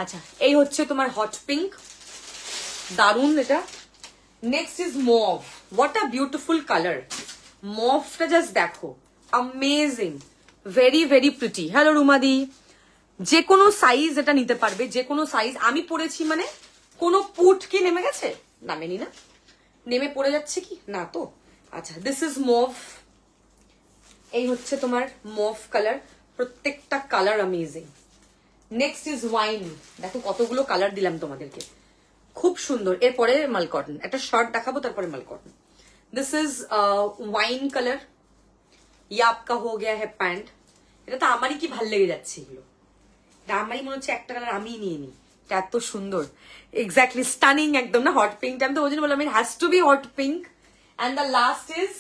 আচ্ছা, এই হচ্ছে তোমার হট পিঙ্ক, দারুন এটা। Next is mauve. What a beautiful colour. মভটা জাস্ট দেখো, amazing, very very pretty. Hello রুমাদি। যে কোনো সাইজ এটা নিতে পারবে, যে কোনো সাইজ। আমি পরেছি মানে কোনো পুট কি নেমে গেছে? নামেনি না, নেমে পড়ে যাচ্ছে কি না তো? আচ্ছা, দিস ইজ মভ। এই হচ্ছে তোমার মভ কালার, প্রত্যেকটা colour amazing. Next is wine. দেখো কতগুলো কালার দিলাম তোমাদেরকে, খুব সুন্দর। এরপরে মাল কটন, একটা শার্ট দেখাবো, তারপরে মাল cotton. This is wine colour. ইয়ে আপকা হো গয়া হ্যাঁ প্যান্ট। এটা তো আমারই কি ভাল লেগে যাচ্ছে, এগুলো এটা আমারই মনে হচ্ছে একটা কালার আমি নিয়ে নিই, এটা এত সুন্দর। এক্স্যাক্টলি স্টানিং একদম না হট পিঙ্কটা। আমি তো ওই জন্য বললাম it has to be hot pink. And the last is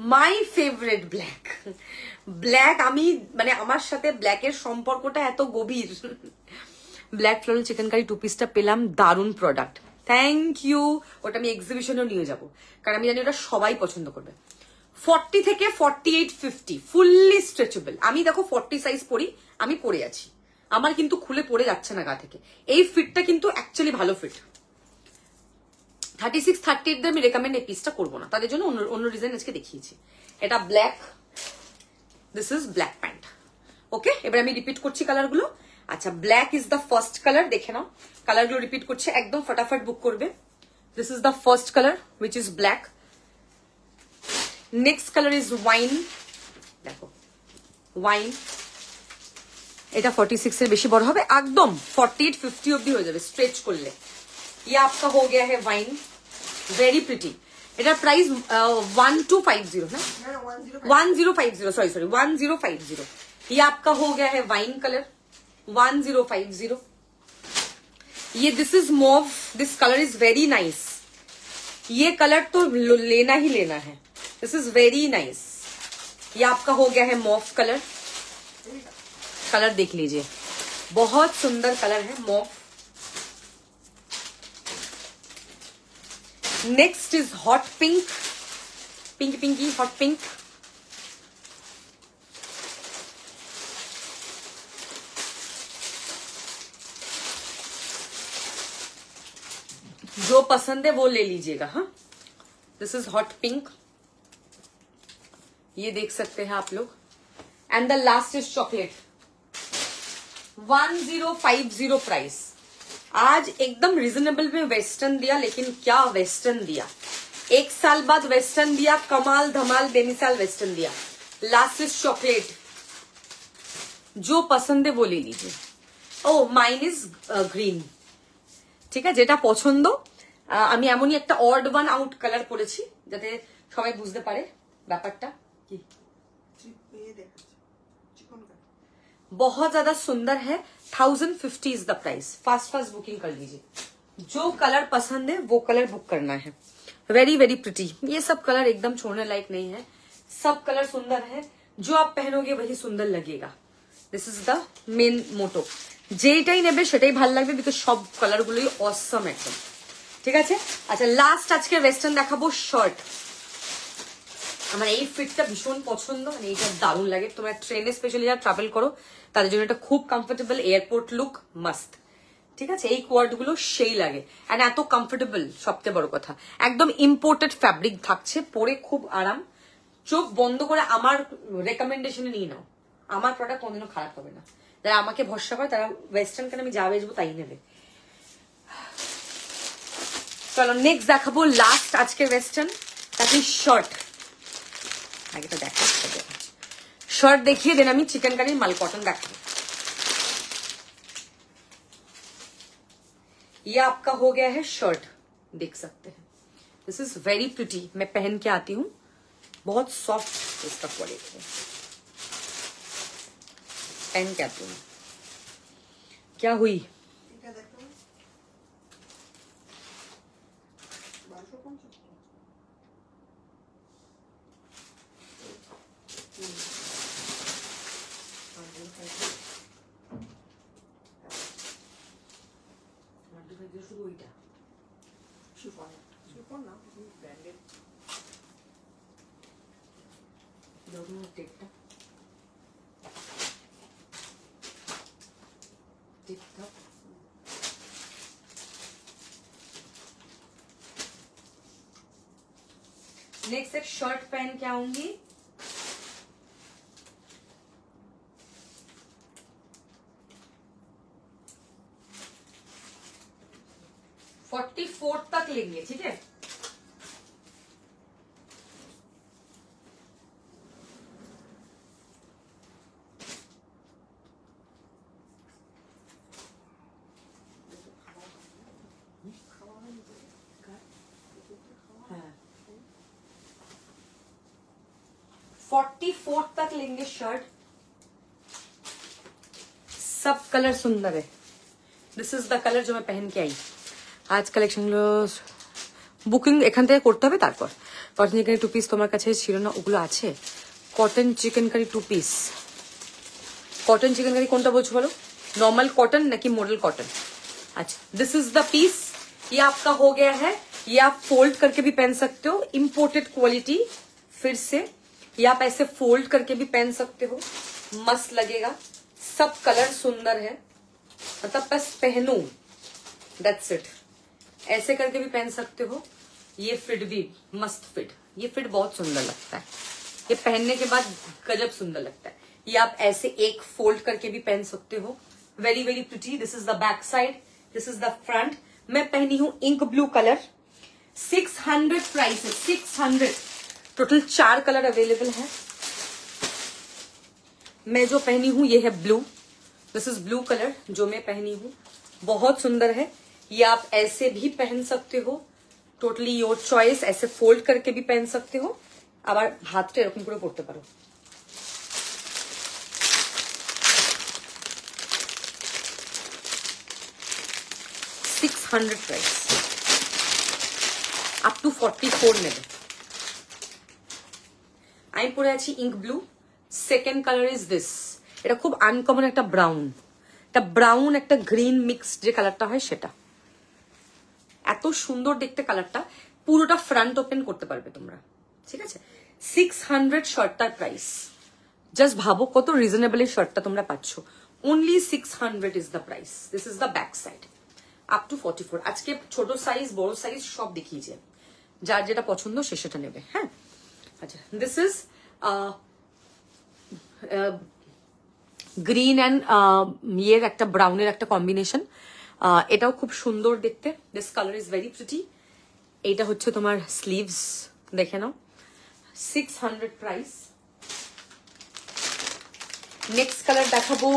my favourite black. Black আমি মানে আমার সাথে ব্ল্যাকের সম্পর্কটা এত গভীর। Black floral chikankari two পিসটা পেলাম, দারুণ প্রোডাক্ট, থ্যাংক ইউ। ওটা আমি এক্সিবিশনেও নিয়ে যাবো, কারণ আমি জানি ওটা সবাই পছন্দ করবে। 40 থেকে 48, 50 ফুললি স্ট্রেচেবল। আমি দেখো 40 সাইজ পরি, আমি পরে আছি, আমার কিন্তু খুলে পড়ে যাচ্ছে না গা থেকে। এই ফিটটা কিন্তু অ্যাকচুয়ালি ভালো ফিট। 36, 38 আমি রেকমেন্ড এই পিসটা করবো না, তাদের জন্য অন্য ডিজাইন আজকে দেখিয়েছি। এটা black, this is black pant. Okay, এবার আমি রিপিট করছি কালারগুলো। আচ্ছা, black is the first colour, দেখে নাও কালারগুলো রিপিট করছে, একদম ফটাফট বুক করবে। This is the first colour which is black. Next colour is wine. দেখো ওয়াইন, এটা 46 এর বেশি বড় হবে, একদম 48, 50 অব্দি হয়ে যাবে স্ট্রেচ করলে। ये आपका हो गया है वाइन, वेरी प्रिटी। इधर प्राइस 1250 ना, 1050, सॉरी 1050। ये आपका हो गया है वाइन कलर 1050। ये this is mauve, this colour is very nice. ये कलर तो लेना ही लेना है, दिस इज वेरी नाइस। ये आपका हो गया है मोव कलर, कलर देख लीजिए, बहुत सुंदर कलर है mauve. Next is hot pink, pink pinky hot pink. जो पसंद है वो ले लीजिएगा। हाँ, दिस इज हॉट पिंक, ये देख सकते हैं आप लोग। And the last is chocolate, 1050 price. आज एकदम रिजनेबल में वेस्टर्न दिया, लेकिन क्या वेस्टर्न दिया। 1 साल बाद वेस्टर्न दिया, कमाल धमाल बेमिसाल वेस्टर्न दिया। लास्ट इज चॉकलेट, जो पसंद है वो ले लीजिए। ओ माइन इज ग्रीन, ঠিক আছে, যেটা পছন্দ। আমি এমনই একটা অড ওয়ান আউট কালার পরেছি যাতে সবাই বুঝতে পারে ব্যাপারটা কি। बहुत ज्यादा सुंदर है, 1050 is the price. Fast booking कर लीजिए, जो कलर पसंद है वो कलर बुक करना है। Very very pretty. ये सब कलर एकदम छोड़ने लायक नहीं है, सब कलर सुंदर है, जो आप पहनोगे वही सुंदर लगेगा। This is the main motto. যেটাই নেবে সেটাই ভালো লাগবে, বিকজ সব কালার গুলোই অসম একদম, ঠিক আছে। আচ্ছা, লাস্ট আজকে ওয়েস্টার্ন দেখাবো শার্ট। আমার এই ফিটটা ভীষণ পছন্দ, মানে এইটা দারুণ লাগে। তোমরা ট্রেনে স্পেশালি যারা ট্রাভেল করো তাদের জন্য এটা খুব কমফোর্টেবল, এয়ারপোর্ট লুক মাস্ট, ঠিক আছে। এই কোয়ার্ড গুলো সেই লাগে, এন্ড এত কমফোর্টেবল, সবচেয়ে বড় কথা একদম ইম্পোর্টেড ফ্যাব্রিক থাকছে, পরে খুব আরাম। চোখ বন্ধ করে আমার রেকমেন্ডেশনে নিয়ে নাও, আমার প্রোডাক্ট কোনদিনও খারাপ হবে না। যারা আমাকে ভরসা করে তারা ওয়েস্টার্ন কেন আমি যা বেচবো তাই নেবে। চলো নেক্সট দেখাবো লাস্ট আজকে ওয়েস্টার্ন, তাকে শার্ট। আগে তো দেখা শার্ট देखिए, देन আমি চিকেন কারির মাল कॉटन देखाबो। ये आपका हो गया है शर्ट, देख सकते हैं। दिस इज वेरी प्रिटी, मैं पहन के आती हूँ, बहुत सॉफ्ट इसका क्वालिटी है। पहन के आती हूँ, क्या हुई টেপটা টেপটা नेक्स्ट एक शर्ट पहन के आऊंगी। फोर्टी फोर तक लेंगे, ठीक है। हाँ 44 तक लेंगे शर्ट। सब कलर सुंदर है। दिस इज द कलर जो मैं पहन के आई आज। কালেকশন গুলো বুকিং এখান থেকে করতে হবে। তারপর কটন চিকেন কারি 2 পিস তোমার কাছে ছিল না, ওগুলো আছে। Cotton chikankari 2 piece. Cotton chikankari कौन सा बोलो बोलो, नॉर्मल कॉटन ना कि मॉडल कॉटन। अच्छा, दिस इज द पीस। ये आपका हो गया है। ये आप फोल्ड करके भी पहन सकते हो, इम्पोर्टेड क्वालिटी। फिर से ये आप ऐसे फोल्ड करके भी पहन सकते हो, मस्त लगेगा। सब कलर सुंदर है, मतलब बस पहनो, दैट्स इट। ऐसे करके भी पहन सकते हो। ये फिट भी मस्त फिट, ये फिट बहुत सुंदर लगता है। ये पहनने के बाद गजब सुंदर लगता है। ये आप ऐसे एक फोल्ड करके भी पहन सकते हो, very very pretty. This is the back side, this is the front. मैं पहनी हूं इंक ब्लू कलर। 600 प्राइस है, 600। टोटल 4 कलर अवेलेबल है। मैं जो पहनी हूं ये है blue. This is blue colour जो मैं पहनी हूं, बहुत सुंदर है। ये आप ऐसे भी पहन सकते हो, टोटली योर चॉइस। ऐसे फोल्ड करके भी पहन सकते हो, আবার হাতটা এরকম করে পড়তে পারো। $600 प्राइस, अप टू 44 নেবে। আমি পরে আছি ink blue. Second colour is this. এটা খুব আনকমন একটা ব্রাউন, একটা ব্রাউন একটা গ্রিন মিক্স যে কালারটা হয় সেটা। এত সুন্দর দেখতে কালারটা। পুরোটা ফ্রন্ট ওপেন করতে পারবে তোমরা, ঠিক আছে। 600 শার্টটার প্রাইস। জাস্ট ভাবো কত রিজনেবল এই শার্টটা তোমরা পাচ্ছ। Only 600 is the price. This is the back side, up to 44। আজকে ছোট সাইজ বড় সাইজ সব দেখিয়েছে, যার যেটা পছন্দ সে সেটা নেবে। হ্যাঁ, আচ্ছা, দিস ইজ গ্রিন অ্যান্ড ইয়ের একটা ব্রাউনের একটা কম্বিনেশন। এটাও খুব সুন্দর দেখতে। This colour is very pretty. এইটা হচ্ছে তোমার স্লিভস, দেখে নাও। 600 প্রাইস। নেক্সট কালার দেখাবো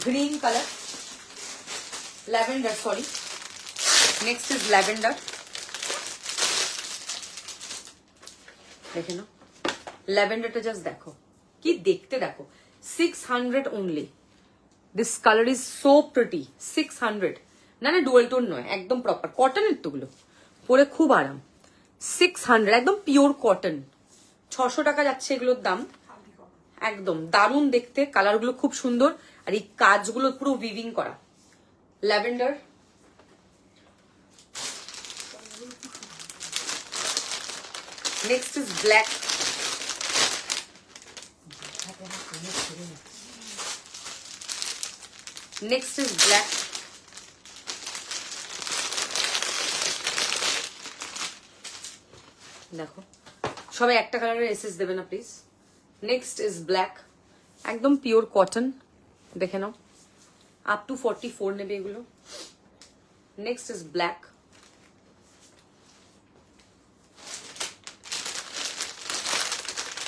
green colour, lavender, sorry. Next is lavender. দেখে নাও, ল্যাভেন্ডারটা জাস্ট দেখো কি দেখতে, দেখো। 600 only. This color is so pretty. 600 না না, ডুয়েল টোন নয়, একদম প্রপার কটনের তোগুলো, পরে খুব আরাম। 600 একদম পিওর কটন। 600 টাকা যাচ্ছে এগুলোর দাম। একদম দারুণ দেখতে, কালারগুলো খুব সুন্দর। আর এই কাজগুলো পুরো উইভিং করা। Lavender. Next is black. Next is black. দেখো সবাই একটা কালারের এসএস দেবে না প্লিজ। নেক্সট ইজ ব্ল্যাক, একদম পিওর কটন, দেখে নাও। আপ টু 44 নেবে এগুলো। Next is black.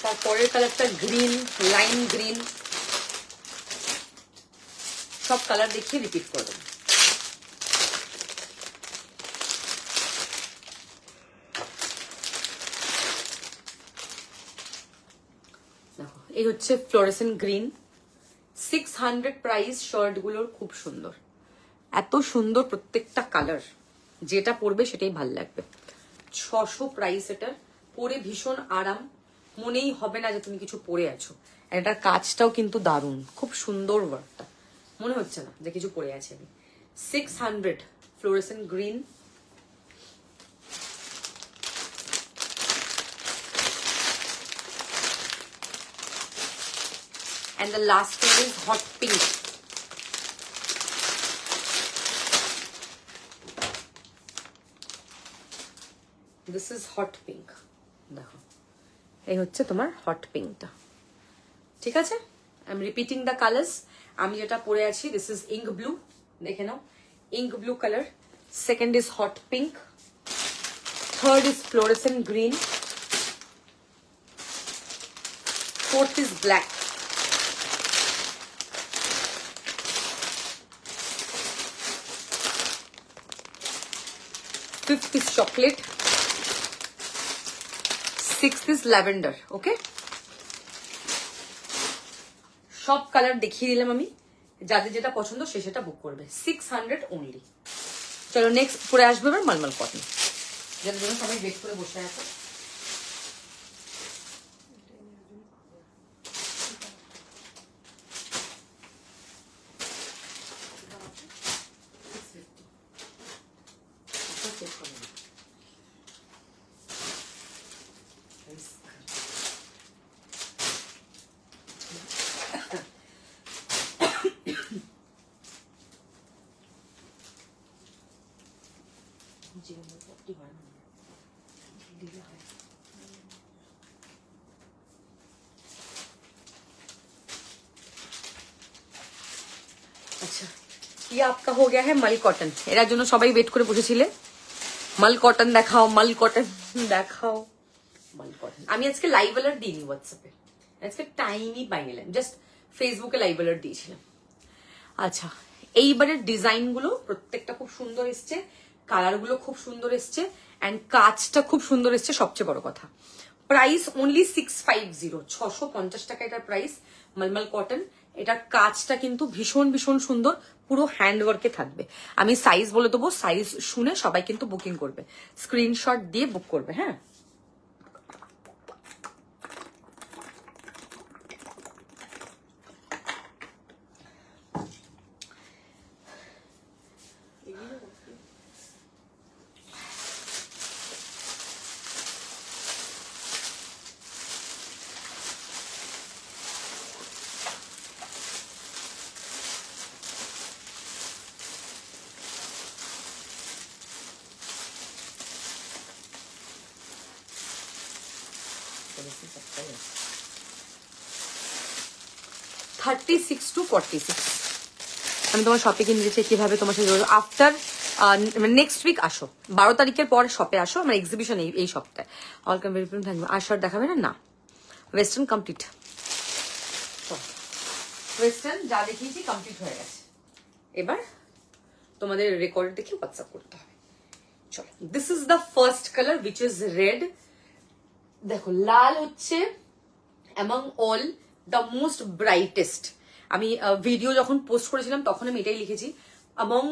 তারপরের কালারটা গ্রিন, লাইম গ্রিন। সব কালার দেখিয়ে রিপিট করে দেবো। দেখো এই হচ্ছে ফ্লোরেসেন্ট গ্রিন। 600 প্রাইস। শার্ট গুলোর খুব সুন্দর, এত সুন্দর প্রত্যেকটা কালার। যেটা পরবে সেটাই ভাল লাগবে। 600 প্রাইস এটার। পরে ভীষণ আরাম, মনেই হবে না যে তুমি কিছু পরে আছো। এটার কাজটাও কিন্তু দারুণ, খুব সুন্দর ওয়ার্কটা, মনে হচ্ছে না যে কিছু পরে আছে আমি। 600 fluorescent green. and the last one is hot pink. This is hot pink. দেখো এই হচ্ছে তোমার হট পিঙ্কটা, ঠিক আছে? I am repeating the colours. আমি যেটা পরে আছি, দিস ইজ ইঙ্ক ব্লু, দেখে নাও, ink blue colour. Second is hot pink, third is fluorescent green, fourth is black, fifth is chocolate, sixth is lavender. Okay, সব কালার দেখিয়ে দিলাম আমি, যাদের যেটা পছন্দ সে সেটা বুক করবে। 600 অনলি। চলো নেক্সট পরে আসবে এবার মলমল কটন, যাদের জন্য সবাই ওয়েট করে বসে আছে। আচ্ছা, ये आपका हो गया है मल कॉटन। এর জন্য সবাই ওয়েট করে বসেছিলে, মল কটন দেখাও, মল কটন দেখাও, মল কটন। আমি আজকে লাইভ অ্যালার্ট দিইনি হোয়াটসঅ্যাপে, আজকে টাইমই পাইনি, জাস্ট ফেসবুকে লাইভ অ্যালার্ট দিয়েছিলাম। আচ্ছা, এইবারের ডিজাইন গুলো প্রত্যেকটা খুব সুন্দর এসছে, কালার গুলো খুব সুন্দর এসছে, এন্ড কাজটা খুব সুন্দর এসছে। সবচেয়ে বড় কথা, প্রাইস অনলি 650, 650 টাকা এটার প্রাইস। মলমল কটন, এটার কাজটা কিন্তু ভীষণ ভীষণ সুন্দর, পুরো হ্যান্ডওয়ার্কে থাকবে। আমি সাইজ বলে দেবো, সাইজ শুনে সবাই কিন্তু বুকিং করবে, স্ক্রিনশট দিয়ে বুক করবে। হ্যাঁ, $36 to $46। আমি তোমার শপে কিনে দিয়েছি, কিভাবে তোমার সাথে আফটার নেক্সট উইক আসো, 12 তারিখের পর শপে আসো। আমার এক্সিবিশন এই সপ্তাহে, অল কম্পিটিশন থাকবে। আর শর্ট দেখাবে না? না, ওয়েস্টার্ন কমপ্লিট, ওয়েস্টার্ন যা দেখিয়েছি কমপ্লিট হয়ে গেছে। এবার তোমাদের রেকর্ড দেখে হোয়াটসঅ্যাপ করতে হবে। চলো, this is the first colour which is red. দেখো, লাল হচ্ছে among all the most brightest. আমি ভিডিও যখন পোস্ট করেছিলাম তখন আমি এটাই লিখেছি, among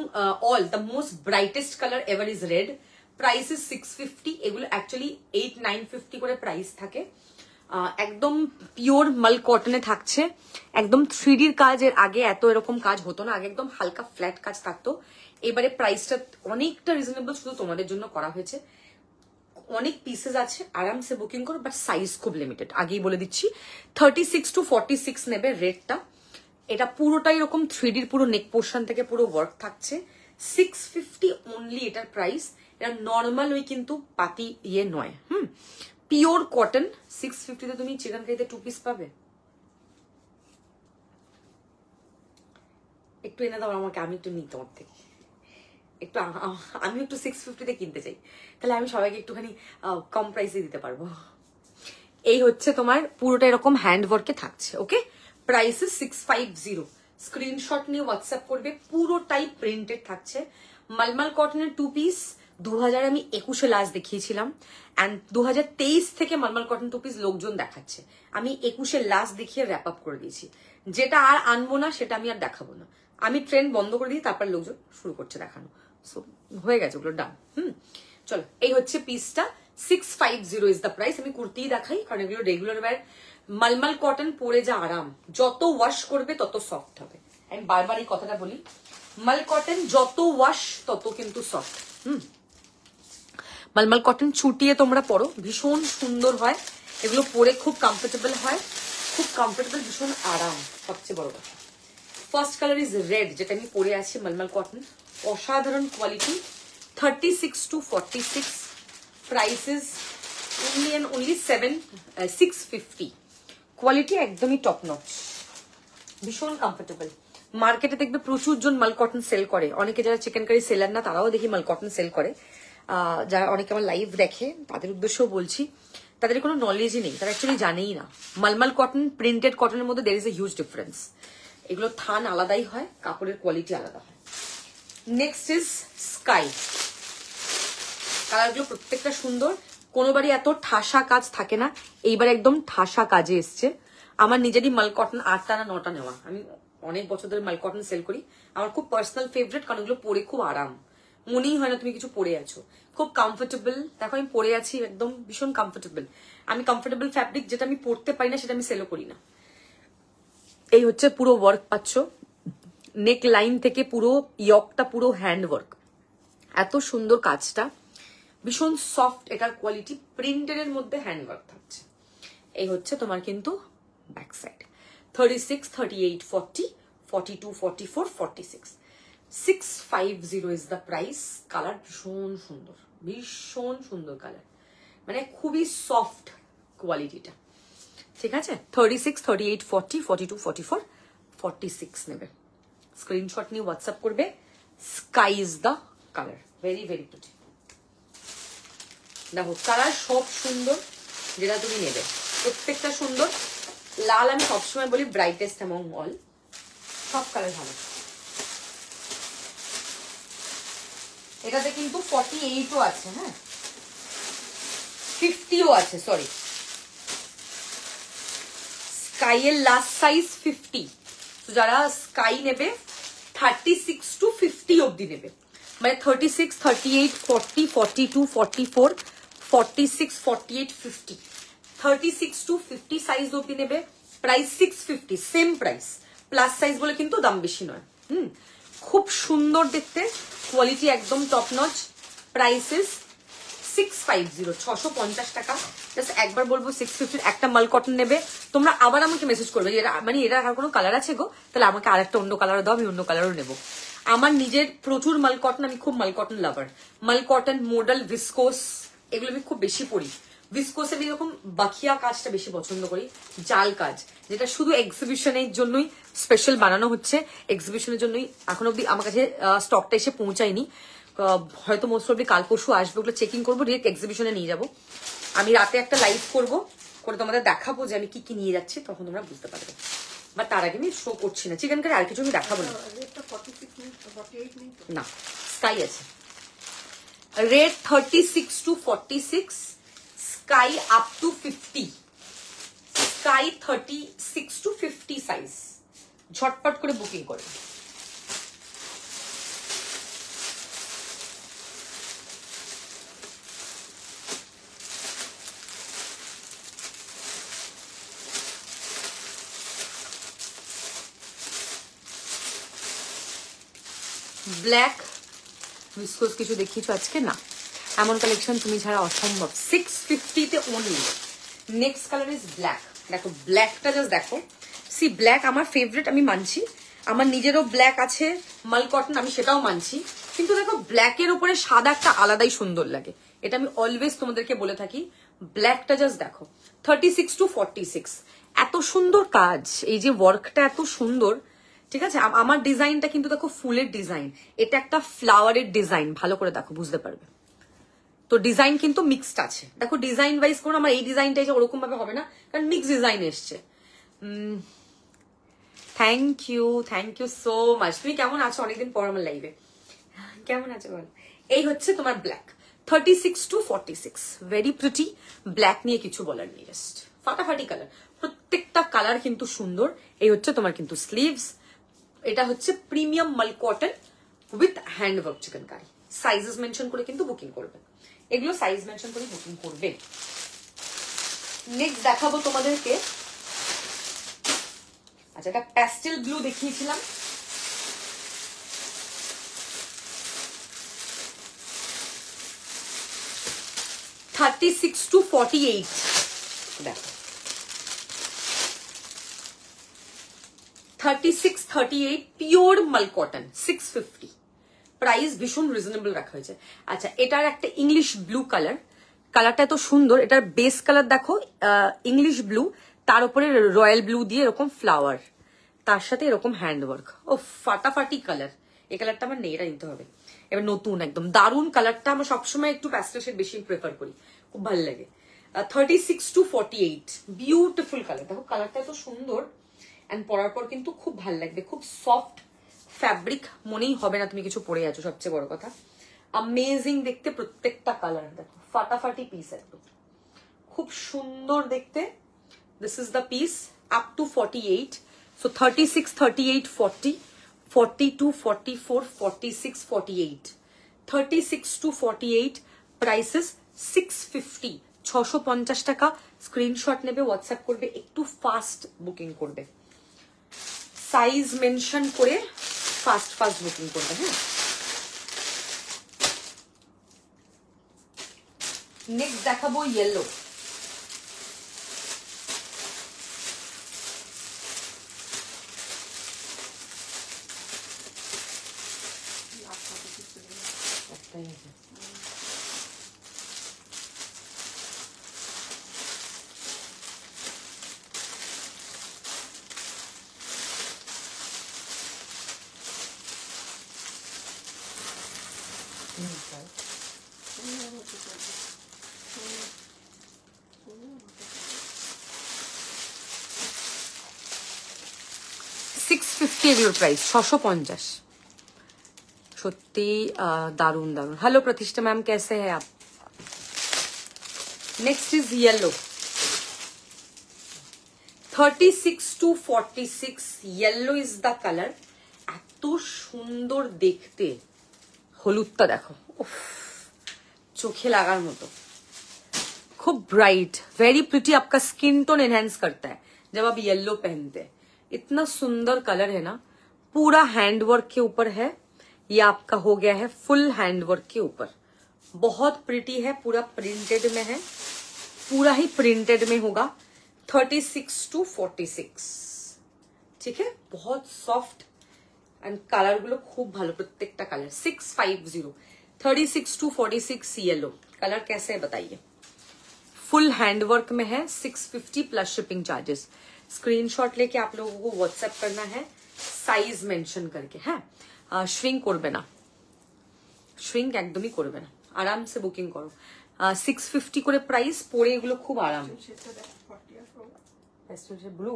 all the most brightest colour ever is red. Price is 650। এগুলো অ্যাকচুয়ালি 8-950 করে প্রাইস থাকে। একদম পিওর মাল কটনে থাকছে, একদম 3Dর কাজ। এর আগে এত এরকম কাজ হতো না, আগে একদম হালকা ফ্ল্যাট কাজ থাকতো। এবারে প্রাইসটা অনেকটা রিজনেবল, শুধু তোমাদের জন্য করা হয়েছে। অনেক পিসেস আছে, আরামসে বুকিং করো, বাট সাইজ খুব লিমিটেড, আগেই বলে দিচ্ছি। 36 to 46 নেবে রেটটা। এটা পুরোটাই এরকম 3Dর পুরো নেক পোর্শন থেকে পুরো ওয়ার্ক থাকছে। 650 অনলি এটার প্রাইস। এটা নর্মাল ওই কিন্তু পাতি ইয়ে নয়, পিওর কটন। 650-তে তুমি চিকেন কারিতে 2 পিস পাবে। একটু এনে দাও আমাকে, আমি একটু নিই তোমার থেকে, একটু আমি একটু 650-তে কিনতে চাই, তাহলে আমি সবাইকে একটুখানি কম প্রাইসে দিতে পারবো। এই হচ্ছে তোমার পুরোটা এরকম হ্যান্ড ওয়ার্কে থাকছে। ওকে, প্রাইস 650। স্ক্রিনশট নিয়ে হোয়াটসঅ্যাপ করবে। পুরোটাই প্রিন্টেড থাকছে। মলমল কটনের 2 পিস 2000 আমি 21-এ লাস্ট দেখিয়েছিলাম, অ্যান্ড 2023 থেকে মলমল কটন 2 পিস লোকজন দেখাচ্ছে। আমি 21-এ লাস্ট দেখিয়ে র্যাপ আপ করে দিয়েছি। যেটা আর আনবো না সেটা আমি আর দেখাবো না। আমি ট্রেন্ড বন্ধ করে দিই, তারপর লোকজন শুরু করছে দেখানো। সো হয়ে গেছে ওগুলো, ডান। চলো, এই হচ্ছে পিসটা। 650 ইজ দ্য প্রাইস। আমি কুর্তি দেখাই, কারণ এগুলো রেগুলার ওয়্যার। মলমল কটন পরে যা আরাম, যত ওয়াশ করবে তত সফট হবে। আমি বারবার এই কথাটা বলি, মল কটন যত ওয়াশ তত কিন্তু সফট। মলমল কটন ছুটিয়ে তোমরা পরো, ভীষণ সুন্দর হয় এগুলো, পরে খুব কমফোর্টেবল হয়। খুব কমফোর্টেবল, ভীষণ আরাম, সবচেয়ে বড় কথা। ফার্স্ট কালার ইজ রেড, যেটা আমি পরে আছি, মলমল কটন, অসাধারণ quality. 36 to 46, price is only 650। Quality একদমই টপ নচ, ভীষণ কমফোর্টেবল। মার্কেটে দেখবে প্রচুর জন মাল কটন সেল করে, অনেকে যারা চিকেন কারি সেলার না তারাও দেখি মাল কটন সেল করে। যারা অনেকে আমার লাইভ দেখে তাদের উদ্দেশ্যেও বলছি, তাদের কোনো নলেজই নেই, তারা অ্যাকচুয়ালি জানেই না মালমাল কটন প্রিন্টেড কটনের মধ্যে there is a huge difference. এগুলো থান আলাদাই হয়, কাপড়ের কোয়ালিটি আলাদা হয়। Next is sky. কালারগুলো প্রত্যেকটা সুন্দর, কোনোবারই এত ঠাসা কাজ থাকে না, এইবার একদম ঠাসা কাজে এসছে। আমার নিজেরই মাল কটন 8টা না 9টা নেওয়া, আমি অনেক বছর ধরে মাল কটন সেল করি, আমার খুব পার্সোনাল ফেভারিট, কারণ এগুলো পরে খুব আরাম, মনেই হয় না তুমি কিছু পরে আছো, খুব কমফোর্টেবল। দেখো আমি পরে আছি একদম ভীষণ কমফোর্টেবল। আমি কমফোর্টেবল ফ্যাব্রিক যেটা আমি পরতে পারি না সেটা আমি সেলও করি না। এই হচ্ছে পুরো ওয়ার্ক পাচ্ছ, নেক লাইন থেকে পুরো ইয়কটা পুরো হ্যান্ড ওয়ার্ক, এত সুন্দর কাজটা, ভীষণ সফট এটার কোয়ালিটি, প্রিন্টের মধ্যে হ্যান্ড ওয়ার্ক থাকছে। এই হচ্ছে তোমার কিন্তু back side. 36, 38, 40, 42, 44, 46, 650 is the price. Colour ভীষণ সুন্দর, ভীষণ সুন্দর কালার, মানে খুবই সফট কোয়ালিটিটা, ঠিক আছে। 36, 38, 40, 42, 44, 46 নেবে, স্ক্রিনশট নিয়ে হোয়াটসঅ্যাপ করবে। Sky is the colour, very very pretty. দেখো কালার সব সুন্দর, যেটা তুমি নেবে প্রত্যেকটা সুন্দর। লাল আমি সবসময় বলি ব্রাইটেস্ট অ্যামং অল, সব কালার ভালো। এটাতে কিন্তু 48ও আছে, হ্যাঁ 50ও আছে, সরি। স্কাই এর লাস্ট সাইজ 50, তো যারা স্কাই নেবে 36 to 50 অব্দি নেবে, মানে 36, 38, 40, 42, 44, 46, 48, 50, 36 to 50 সাইজ অব্দি নেবে। Price 650, same price, plus size বলে কিন্তু দাম বেশি নয়। খুব সুন্দর দেখতে, কোয়ালিটি একদম টপ নচ। প্রাইসেস 650, 650 টাকা। জাস্ট একবার বলবো 650 একটা মাল কটন নেবে, তোমরা আবার আমাকে মেসেজ করবে যে মানে এটা আর কোনো কালার আছে গো, তাহলে আমাকে আরেকটা অন্য কালার দাও, আমি অন্য কালারও নেবো। আমার নিজের প্রচুর মাল কটন, আমি খুব মাল কটন লাভার। মাল কটন, মডেল, ভিসকোস এগুলো আমি খুব বেশি পড়ি। ভিসকোসে আমি এরকম বাখিয়া কাজটা বেশি পছন্দ করি, জাল কাজ, যেটা শুধু এক্সিবিশনের জন্যই স্পেশাল বানানো হচ্ছে, এক্সিবিশনের জন্যই। এখন অব্দি আমার কাছে স্টকটা এসে পৌঁছায়নি, হয়তো মোস্ট প্রবলি কাল পরশু আসবে, ওগুলো চেকিং করবো, ডিরেক্ট এক্সিবিশনে নিয়ে যাবো। আমি রাতে একটা লাইভ করবো, করে তোমাদের দেখাবো যে আমি কি কি নিয়ে যাচ্ছি, তখন তোমরা বুঝতে পারবে। বা তার আগে আমি শো করছি না, চিকেন কারি আর কিছু আমি দেখাবো না। না, স্কাই আছে red 36 to 46, sky up to 50, sky 36 to 50 size, ঝটপট করে বুকিং করে। ব্ল্যাক ভিসকোস কিছু দেখিয়েছো আজকে? না, এমন কালেকশন তুমি ছাড়া অসম্ভব। 650-তে only. Next colour is black. দেখো ব্ল্যাকটা জাস্ট দেখো, সি ব্ল্যাক আমার ফেভারিট, আমি মানছি, আমার নিজেরও ব্ল্যাক আছে মাল কটন, আমি সেটাও মানছি, কিন্তু দেখো ব্ল্যাকের উপরে সাদা একটা আলাদাই সুন্দর লাগে, এটা আমি অলওয়েজ তোমাদেরকে বলে থাকি। ব্ল্যাকটা জাস্ট দেখো, 36 to 46, এত সুন্দর কাজ, এই যে ওয়ার্কটা এত সুন্দর, ঠিক আছে। আমার ডিজাইনটা কিন্তু দেখো ফুলের ডিজাইন, এটা একটা ফ্লাওয়ারের ডিজাইন, ভালো করে দেখো বুঝতে পারবে। তো ডিজাইন কিন্তু মিক্সড আছে, দেখো ডিজাইন ওয়াইজ কোনো আমার এই ডিজাইনটা এসে ওরকম ভাবে হবে না, কারণ মিক্স ডিজাইন এসছে। Thank you so much. তুমি কেমন আছো? অনেকদিন পর আমার লাইভে, কেমন আছো বল। এই হচ্ছে তোমার black 36 to 46, very pretty. Black নিয়ে কিছু বলার নেই, জাস্ট ফাটাফাটি কালার, প্রত্যেকটা কালার কিন্তু সুন্দর। এই হচ্ছে তোমার কিন্তু স্লিভস, এটা হচ্ছে প্রিমিয়াম মাল cotton with hand work chikankari. Sizes mention করে কিন্তু বুকিং করবে, এগুলো সাইজ মেনশন করে বুকিং করবে। নেক্সট দেখাবো তোমাদেরকে, আচ্ছা এটা প্যাস্টেল ব্লু দেখিয়েছিলাম, $36 to 48, দেখো 36-38 পিওর মাল কটন 650 প্রাইস ভীষণ রিজনেবল রাখা হয়েছে। আচ্ছা, এটার একটা ইংলিশ ব্লু কালারটা এত সুন্দর। এটার বেস কালার দেখো ইংলিশ ব্লু, তার উপরে রয়্যাল ব্লু দিয়ে এরকম ফ্লাওয়ার, তার সাথে এরকম হ্যান্ডওয়ার্ক। ও ফাটাফাটি কালার। এই কালারটা আমার নেই, এটা নিতে হবে। এবার নতুন একদম দারুন কালারটা, আমরা সবসময় একটু প্যাস্টেল শেড বেশি প্রেফার করি, খুব ভালো লাগে। 36-48 বিউটিফুল কালার। দেখো কালারটা এত সুন্দর, অ্যান্ড পরার পর কিন্তু খুব ভালো লাগবে। খুব সফট ফ্যাব্রিক, মনেই হবে না তুমি কিছু পরে আছো, সবচেয়ে বড় কথা। অ্যামেজিং দেখতে প্রত্যেকটা কালার। দেখো ফাটাফাটি পিস, একদম খুব সুন্দর দেখতে। This is the piece up to 48। So 36-38 40 42-44 46-48 36-48 prices 650 650 টাকা। স্ক্রিনশট নেবে, হোয়াটসঅ্যাপ করবে, একটু ফাস্ট বুকিং করবে, সাইজ মেনশন করে ফাস্ট বুকিং করবে। হ্যাঁ, নেক্সট দেখাবো ইয়েলো। এগুলোর প্রাইস 650। সত্যি দারুন দারুন। हेलो प्रतिष्ठा मैम, कैसे हैं आप? Next is yellow 36-46 yellow is the colour. এত সুন্দর দেখতে, হলুদটা দেখো, উফ, চোখে লাগার মতো, खूब ब्राइट, वेरी प्रिटी। आपका स्किन टोन एनहेंस करता है जब आप येलो पहनते हैं। इतना सुंदर कलर है ना, पूरा हैंडवर्क के ऊपर है। ये आपका हो गया है फुल हैंडवर्क के ऊपर, बहुत प्रिटी है, पूरा प्रिंटेड में है, पूरा ही प्रिंटेड में होगा। 36-46, ठीक है, बहुत सॉफ्ट एंड कलर गुलो खूब भालो, प्रत्येकटा कलर 650। 36-46 येलो कलर कैसे है बताइए। फुल हैंडवर्क में है, 650 प्लस शिपिंग चार्जेस। स्क्रीनशॉट लेके आप लोगों को व्हाट्सएप करना है, साइज मेंशन करके। হ্যাঁ, শ্রিঙ্ক করবে না, শ্রিঙ্ক একদমই করবে না, আরামসে বুকিং করো। 650 করে প্রাইস, পরে এগুলো খুব আরাম। ব্লু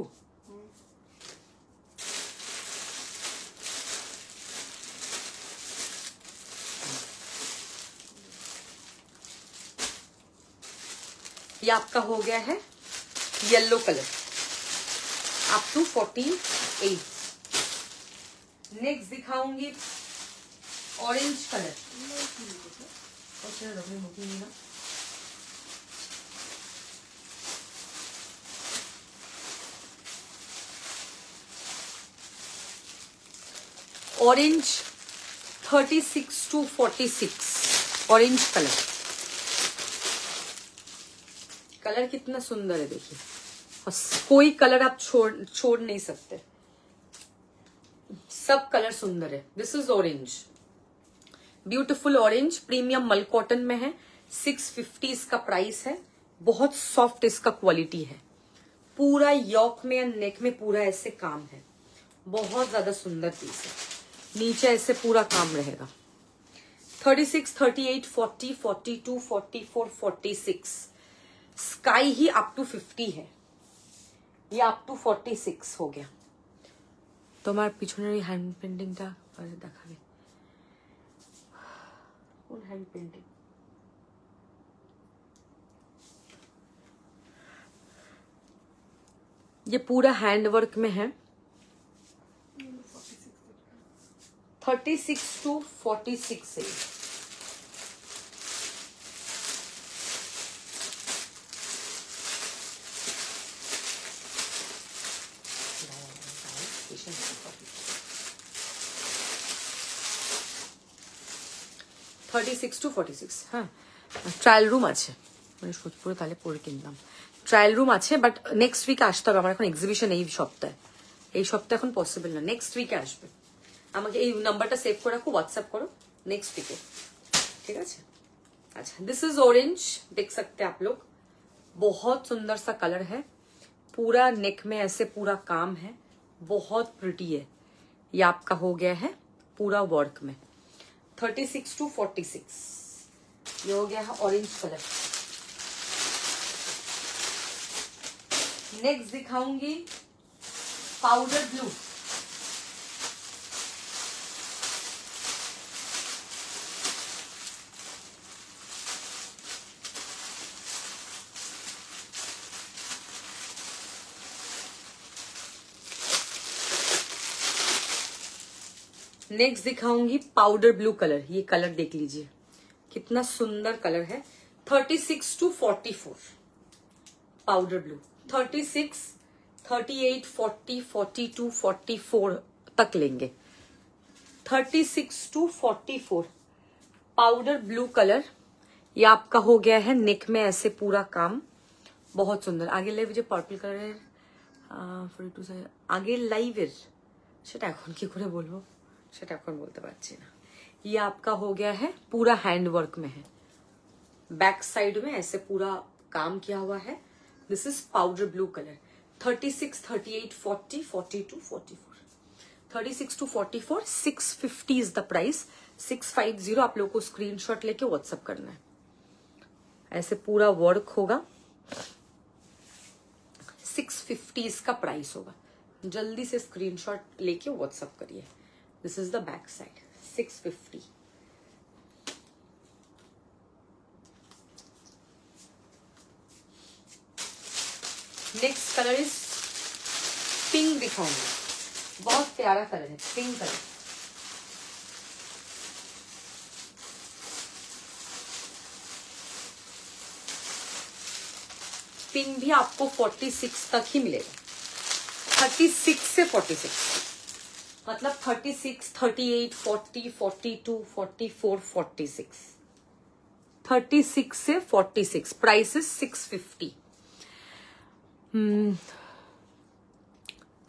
ये आपका हो गया है yellow colour up to 48। Next दिखाऊंगी orange colour. Orange 36-46 orange colour. Colour कितना सुंदर है देखिए, और कोई कलर आप छोड़ नहीं सकते, सब कलर सुंदर है। This is orange, beautiful orange, premium मल कॉटन में है। 650 इसका प्राइस है। बहुत सॉफ्ट इसका क्वालिटी है, पूरा यॉक में या नेक में पूरा ऐसे काम है, बहुत ज्यादा सुंदर पीस है। नीचे ऐसे पूरा काम रहेगा। 36-38 40 42 44 46 स्काई ही अप टू 50 है, ये अप टू 46 हो गया। তোমার পিছনের এই হ্যান্ড পেন্টিংটা দেখাবে, কোন হ্যান্ড পেন্টিং? ये पूरा हैंड वर्क में है। 36-46 है। হ্যাঁ, ট্রায়াল রুম আছে, মানে সোজপুরে তাহলে পরে কিনলাম। ট্রায়াল রুম আছে, বাট নেক্সট উইকে আসতে হবে, আমার এখন এক্সিবিশন এই সপ্তাহে, এই সপ্তাহে এখন পসিবল না, নেক্সট উইকে আসবে। আমাকে এই নাম্বারটা সেভ করে রাখো, হোয়াটসঅ্যাপ করো नेक्स्ट वीके, ठीक है। अच्छा दिस इज ऑरेंज, देख सकते हैं आप लोग, बहुत सुंदर सा कलर है, पूरा नेक में ऐसे पूरा काम है, बहुत प्रिटी है। ये आपका हो गया है पूरा वर्क में 36 to 46, ये हो गया है ऑरेंज कलर। नेक्स्ट दिखाऊंगी पाउडर ब्लू, नेक्स्ट दिखाऊंगी पाउडर ब्लू कलर। ये कलर देख लीजिए कितना सुंदर कलर है। 36 to 44 पाउडर ब्लू, 36, 38, 40, 42, 44 तक लेंगे। 36 to 44 पाउडर ब्लू कलर, ये आपका हो गया है नेक में ऐसे पूरा काम, बहुत सुंदर। आगे लाइव जो पर्पल कलर आगे लाइवेर সেটা এখন কি করে বলবো, সেটা এখন বলতে পারছি না। ये आपका हो गया है पूरा हैंड वर्क में है, बैक साइड में ऐसे पूरा काम किया हुआ है। This is powder blue colour. 36, 38, 40, 42, 44, 36 to 44, 650 is the price. 650 आप लोगों को स्क्रीनशॉट लेके व्हाट्सएप करना है। ऐसे पूरा वर्क होगा, 650 इसका प्राइस होगा। जल्दी से स्क्रीनशॉट लेके व्हाट्सएप करिए। This is the back side, 650। Next colour is pink दिखाऊंगी, बहुत प्यारा कलर है पिंक कलर। पिंक भी आपको 46 तक ही मिलेगा, 36 से 46, मतलब 36, 38, 40, 42, 44, 46, 36 से 46, प्राइस इज 650।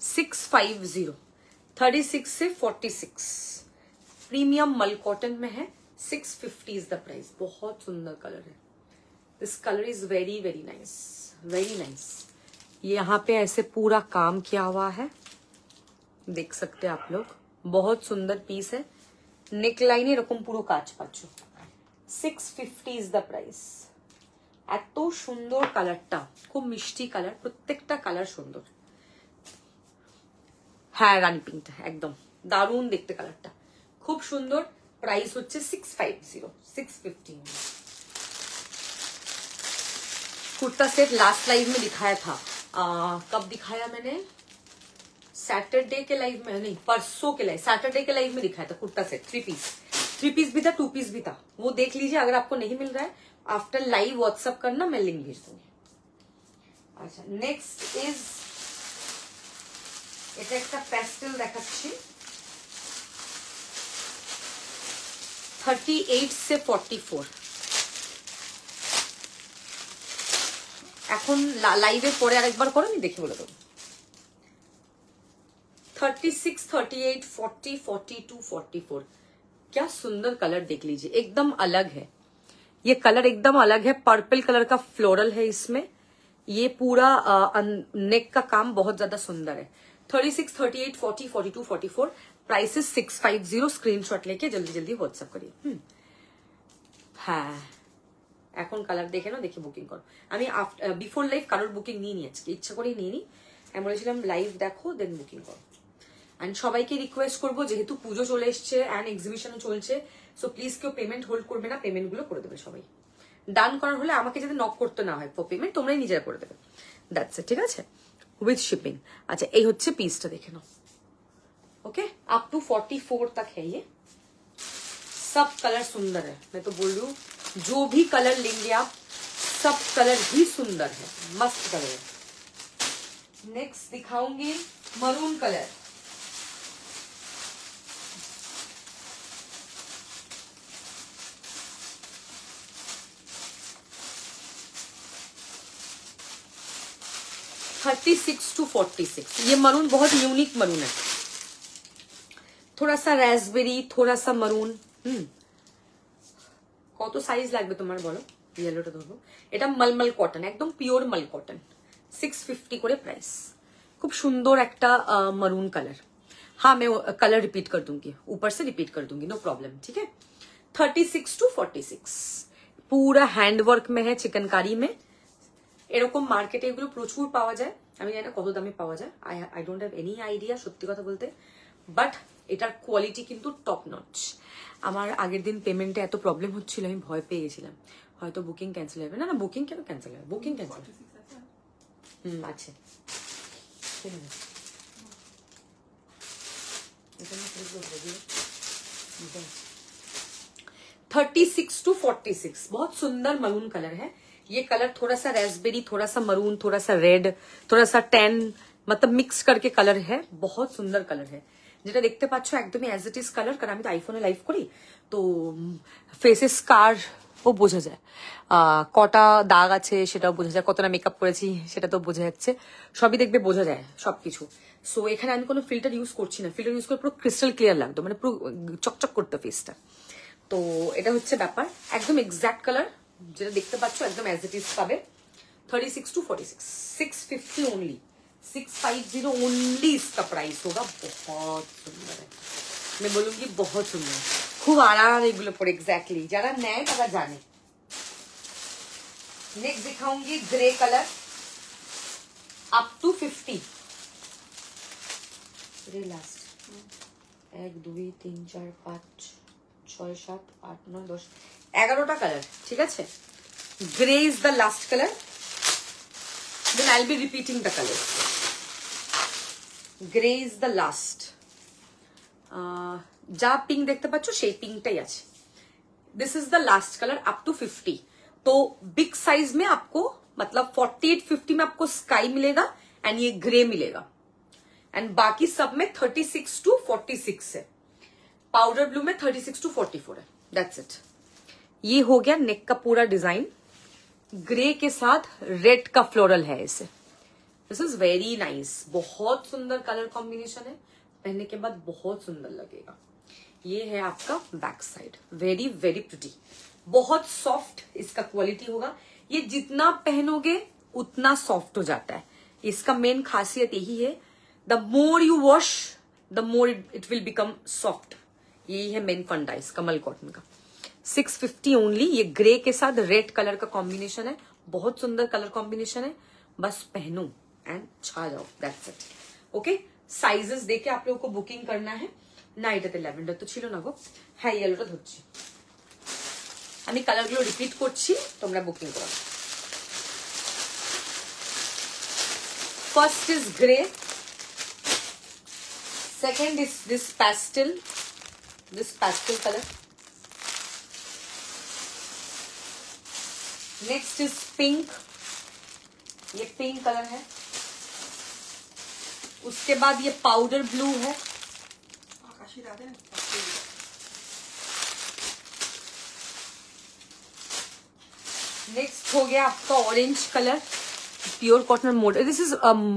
650, 36 से 46, प्रीमियम मल कॉटन में है। 650 इज द प्राइस। बहुत सुंदर कलर है, this colour is very very nice, very nice. ये यहाँ पे ऐसे पूरा काम किया हुआ है, देख सकते हैं आप लोग, बहुत सुंदर पीस है। नेक लाइन এরকম পুরো কাজ পাচ্ছ। 650 ইজ দ্য প্রাইস। এত সুন্দর কালারটা, খুব মিষ্টি কালার, প্রত্যেকটা কালার সুন্দর। হ্যাঁ রানী পিঙ্কটা একদম দারুণ দেখতে, কালারটা খুব সুন্দর। প্রাইস হচ্ছে 650, 650। कुर्ता सेट लास्ट लाइव में दिखाया था, कब दिखाया मैंने, सैटरडे के लाइव में नहीं, परसों के लाइव, सैटरडे के लाइव में दिखाया था कुर्ता सेट। 3 पीस, 3 पीस भी था, 2 पीस भी था, वो देख लीजिए। अगर आपको नहीं मिल रहा है आफ्टर लाइव व्हाट्सएप करना, मैं लिंक भेज दूंगी। अच्छा नेक्स्ट इज এটা একটা প্যাস্টেল দেখাচ্ছি, 38 से 44। এখন লাইভের পরে আরেকবার করো, আমি দেখে বলে দেবো। 36, 38, 40, 42, 44, क्या सुंदर कलर देख लीजिए, एकदम अलग है। ये कलर एकदम अलग है, पर्पल कलर का फ्लोरल है इसमें। ये पूरा नेक का काम बहुत ज्यादा सुंदर है। 36, 38, 40, 42, 44, प्राइस इज 650। स्क्रीनशॉट लेके जल्दी जल्दी व्हाट्सएप करिए। হ্যাঁ এখন কালার দেখে না, দেখে বুকিং করো। আমি বিফোর লাইভ কারোর বুকিং নিয়ে নি, আজকে ইচ্ছা করেই নিয়ে নি। আমি বলেছিলাম লাইভ দেখো দেন বুকিং করো। এন্ড সবাইকে রিকোয়েস্ট করবো, যেহেতু পুজো চলে এসছে এন্ড এক্সিবিশনও চলছে, সো প্লিজ কেউ পেমেন্ট হোল্ড করবে না, পেমেন্ট গুলো করে দেবে সবাই। ডান করার হলে আমাকে যাতে নক করতে না হয় ফর পেমেন্ট, তোমরাই নিজেরা করে দেবে, দ্যাটস ইট, ঠিক আছে, উইথ শিপিং। अच्छा এই হচ্ছে পিসটা দেখে নাও। ओके अप टू 44 तक है ये, सब कलर सुंदर है। मैं तो बोल रही हूँ जो भी कलर लेंगे आप, सब कलर ही सुंदर है, मस्त कलर है। नेक्स्ट दिखाऊंगी मरून कलर, 36 to 46। ये मरून बहुत यूनिक मरून है, थोड़ा सा रास्पबेरी, थोड़ा सा मरून। কত সাইজ লাগবে তোমার বলো? ইয়েলোটা ধরবো। এটা মলমল কটন, একদম পিওর মল কটন, 650 করে প্রাইস। খুব সুন্দর একটা मरून कलर। हाँ मैं कलर रिपीट कर दूंगी, ऊपर से रिपीट कर दूंगी, नो प्रॉब्लम, ठीक है। 36 to 46 पूरा हैंडवर्क में है, चिकनकारी में। এরকম মার্কেটে এগুলো প্রচুর পাওয়া যায়, আমি জানি না কত দামে পাওয়া যায়, I don't have any idea সত্যি কথা বলতে, বাট এটার কোয়ালিটি কিন্তু টপ নচ। আমার আগের দিন পেমেন্টে এত প্রবলেম হচ্ছিল, আমি ভয় পেয়ে গেছিলাম হয়তো বুকিং ক্যান্সেল হবে। না না, বুকিং কেন ক্যান্সেল হবে, বুকিং ক্যান্সেল আছে। 36 to 46 बहुत सुंदर मरून कलर है। ये कलर थोड़ा सा रास्पबेरी, थोड़ा सा मरून, थोड़ा सा रेड, थोड़ा सा टैन, मतलब मिक्स करके कलर है, बहुत सुंदर कलर है। যেটা দেখতে পাচ্ছ একদমই অ্যাজ ইট ইজ কালার, কারণ আমি তো আইফোনে লাইভ করি, তো ফেসে স্কার ও বোঝা যায়, কটা দাগ আছে সেটাও বোঝা যায়, কতটা মেকআপ করেছি সেটা তো বোঝা যাচ্ছে, সবই দেখবে বোঝা যায় সবকিছু। সো এখানে আমি কোনো ফিল্টার ইউজ করছি না, ফিল্টার ইউজ করে পুরো ক্রিস্টাল ক্লিয়ার লাগতো, মানে পুরো চকচক করতো ফেসটা। তো এটা হচ্ছে ব্যাপার, একদম এক্সাক্ট কালার যেটা দেখতে পাচ্ছ একদম অ্যাজ ইট ইজ পাবে। 36 to 46 650 ओनली, 650 ओनली इसका प्राइस होगा। बहुत सुंदर है, मैं बोलूंगी बहुत सुंदर, खूब आराम এগুলো পরে। एग्जैक्टली যারা নেয় তারা জানে। नेक्स्ट दिखाऊंगी grey colour up to 50। Grey last 1 2 3 4 5 6 7 8 9 10 11টা colour, ঠিক আছে। Grey is the last colour, then I'll be repeating the colors. Gray is the last. যা পিঙ্ক দেখতে পাচ্ছ সেই পিঙ্কটাই আছে। This is the last color up to 50। तो बिग साइज में आपको मतलब 48-50 में आपको स्काई मिलेगा एंड ये ग्रे मिलेगा, एंड बाकी सब में 36 to 46 है। पाउडर ब्लू में 36 to 44 है। That's it. ये हो गया नेक का पूरा डिजाइन, ग्रे के साथ रेड का फ्लोरल है इसे। दिस इज वेरी नाइस, बहुत सुंदर कलर कॉम्बिनेशन है, पहनने के बाद बहुत सुंदर लगेगा। ये है आपका back side, very very pretty, बहुत सॉफ्ट इसका क्वालिटी होगा। ये जितना पहनोगे उतना सॉफ्ट हो जाता है, इसका मेन खासियत यही है, the more you wash the more it will become soft. यही है मेन फंडा इसका मल कॉटन का। 650 ओनली। ये ग्रे के साथ रेड कलर का कॉम्बिनेशन है, बहुत सुंदर कलर कॉम्बिनेशन है, बस पहनो एंड छा जाओ, दैट्स इट। ओके, साइजेस देके आप लोगों को बुकिंग करना है ना। এটাতে ল্যাভেন্ডার তো ছিল না গো, হ্যাঁ ইয়েলোটা ধরছি আমি, কালারগুলো রিপিট করছি, তোমরা বুকিং করো। First is grey, second is this pastel color, next is pink, ये पिंक कलर है, उसके बाद ये पाउडर ब्लू है, नेक्स्ट हो गया आपका orange colour, pure cotton mode, this is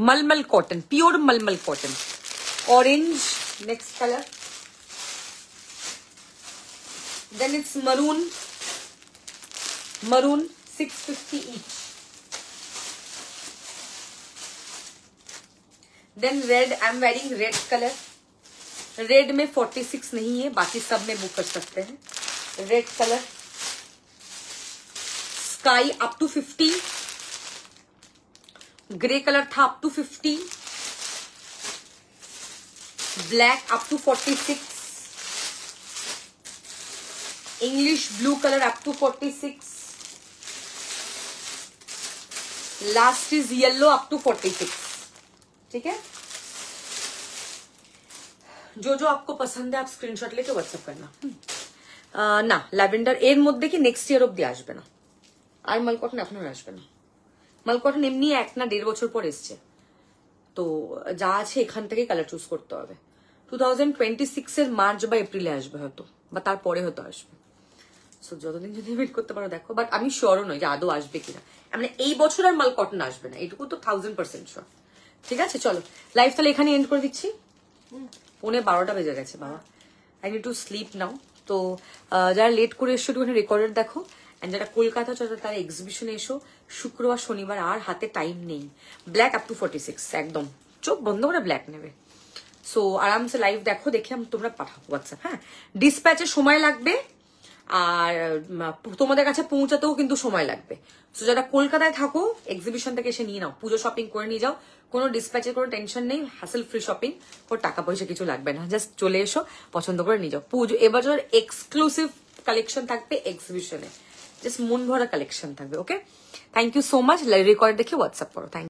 malmal cotton, pure malmal cotton, orange next colour, then it's maroon 650 each, then red, I'm wearing red color, red में 46 नहीं है, बाकी सब में बुक कर सकते हैं। Red colour, sky up to 50, grey colour था up to 50, black up to 46, English blue colour up to 46, last is yellow up to 46। ठीक है, जो जो आपको पसंद है आप स्क्रीनशॉट लेके व्हाट्सएप करना। না ল্যাভেন্ডার এর মধ্যে কি নেক্সট ইয়ার অব্দি আসবে না, আর মালকটন এখনো আসবে না। মালকটন এমনি 1 না 1.5 বছর পর এসছে, তো যা আছে এখান থেকে কালার চুজ করতে হবে। 2026 এর মার্চ বা এপ্রিলে আসবে হয়তো, বা তারপরে হয়তো আসবে। সো যতদিন যদি ওয়েট করতে পারো দেখো, বাট আমি শিওরও নই যে আদৌ আসবে কিনা। মানে এই বছর আর মালকটন আসবে না, এটুকু তো 1000% শিওর। ঠিক আছে, চলো লাইভ তাহলে এখানে এন্ড করে দিচ্ছি। 11:15 বেজে গেছে বাবা, I need to sleep now. তো যারা লেট করে এসছো একটুখানি রেকর্ডেড দেখো, অ্যান্ড যারা কলকাতা চলো তারা এক্সিবিশনে এসো শুক্রবার শনিবার, আর হাতে টাইম নেই। ব্ল্যাক আপ টু 46, একদম চোখ বন্ধ করে ব্ল্যাক নেবে। সো আরামসে লাইভ দেখো, দেখে তোমরা পাঠাও হোয়াটসঅ্যাপ। হ্যাঁ, ডিসপ্যাচে সময় লাগবে আর তোমাদের কাছে পৌঁছাতেও কিন্তু সময় লাগবে। সো যারা কলকাতায় থাকো এক্সিবিশন থেকে এসে নিয়ে নাও, পুজো শপিং করে নিয়ে যাও, কোনো ডিসপ্যাচের কোনো টেনশন নেই, হ্যাসেল ফ্রি শপিং, কোনো টাকা পয়সা কিছু লাগবে না, জাস্ট চলে এসো পছন্দ করে নিয়ে যাও। পুজো এবছর এক্সক্লুসিভ কালেকশন থাকবে এক্সিবিশনে, জাস্ট মন ভরা কালেকশন থাকবে। Okay, thank you so much. Record দেখে হোয়াটসঅ্যাপ করো। থ্যাংক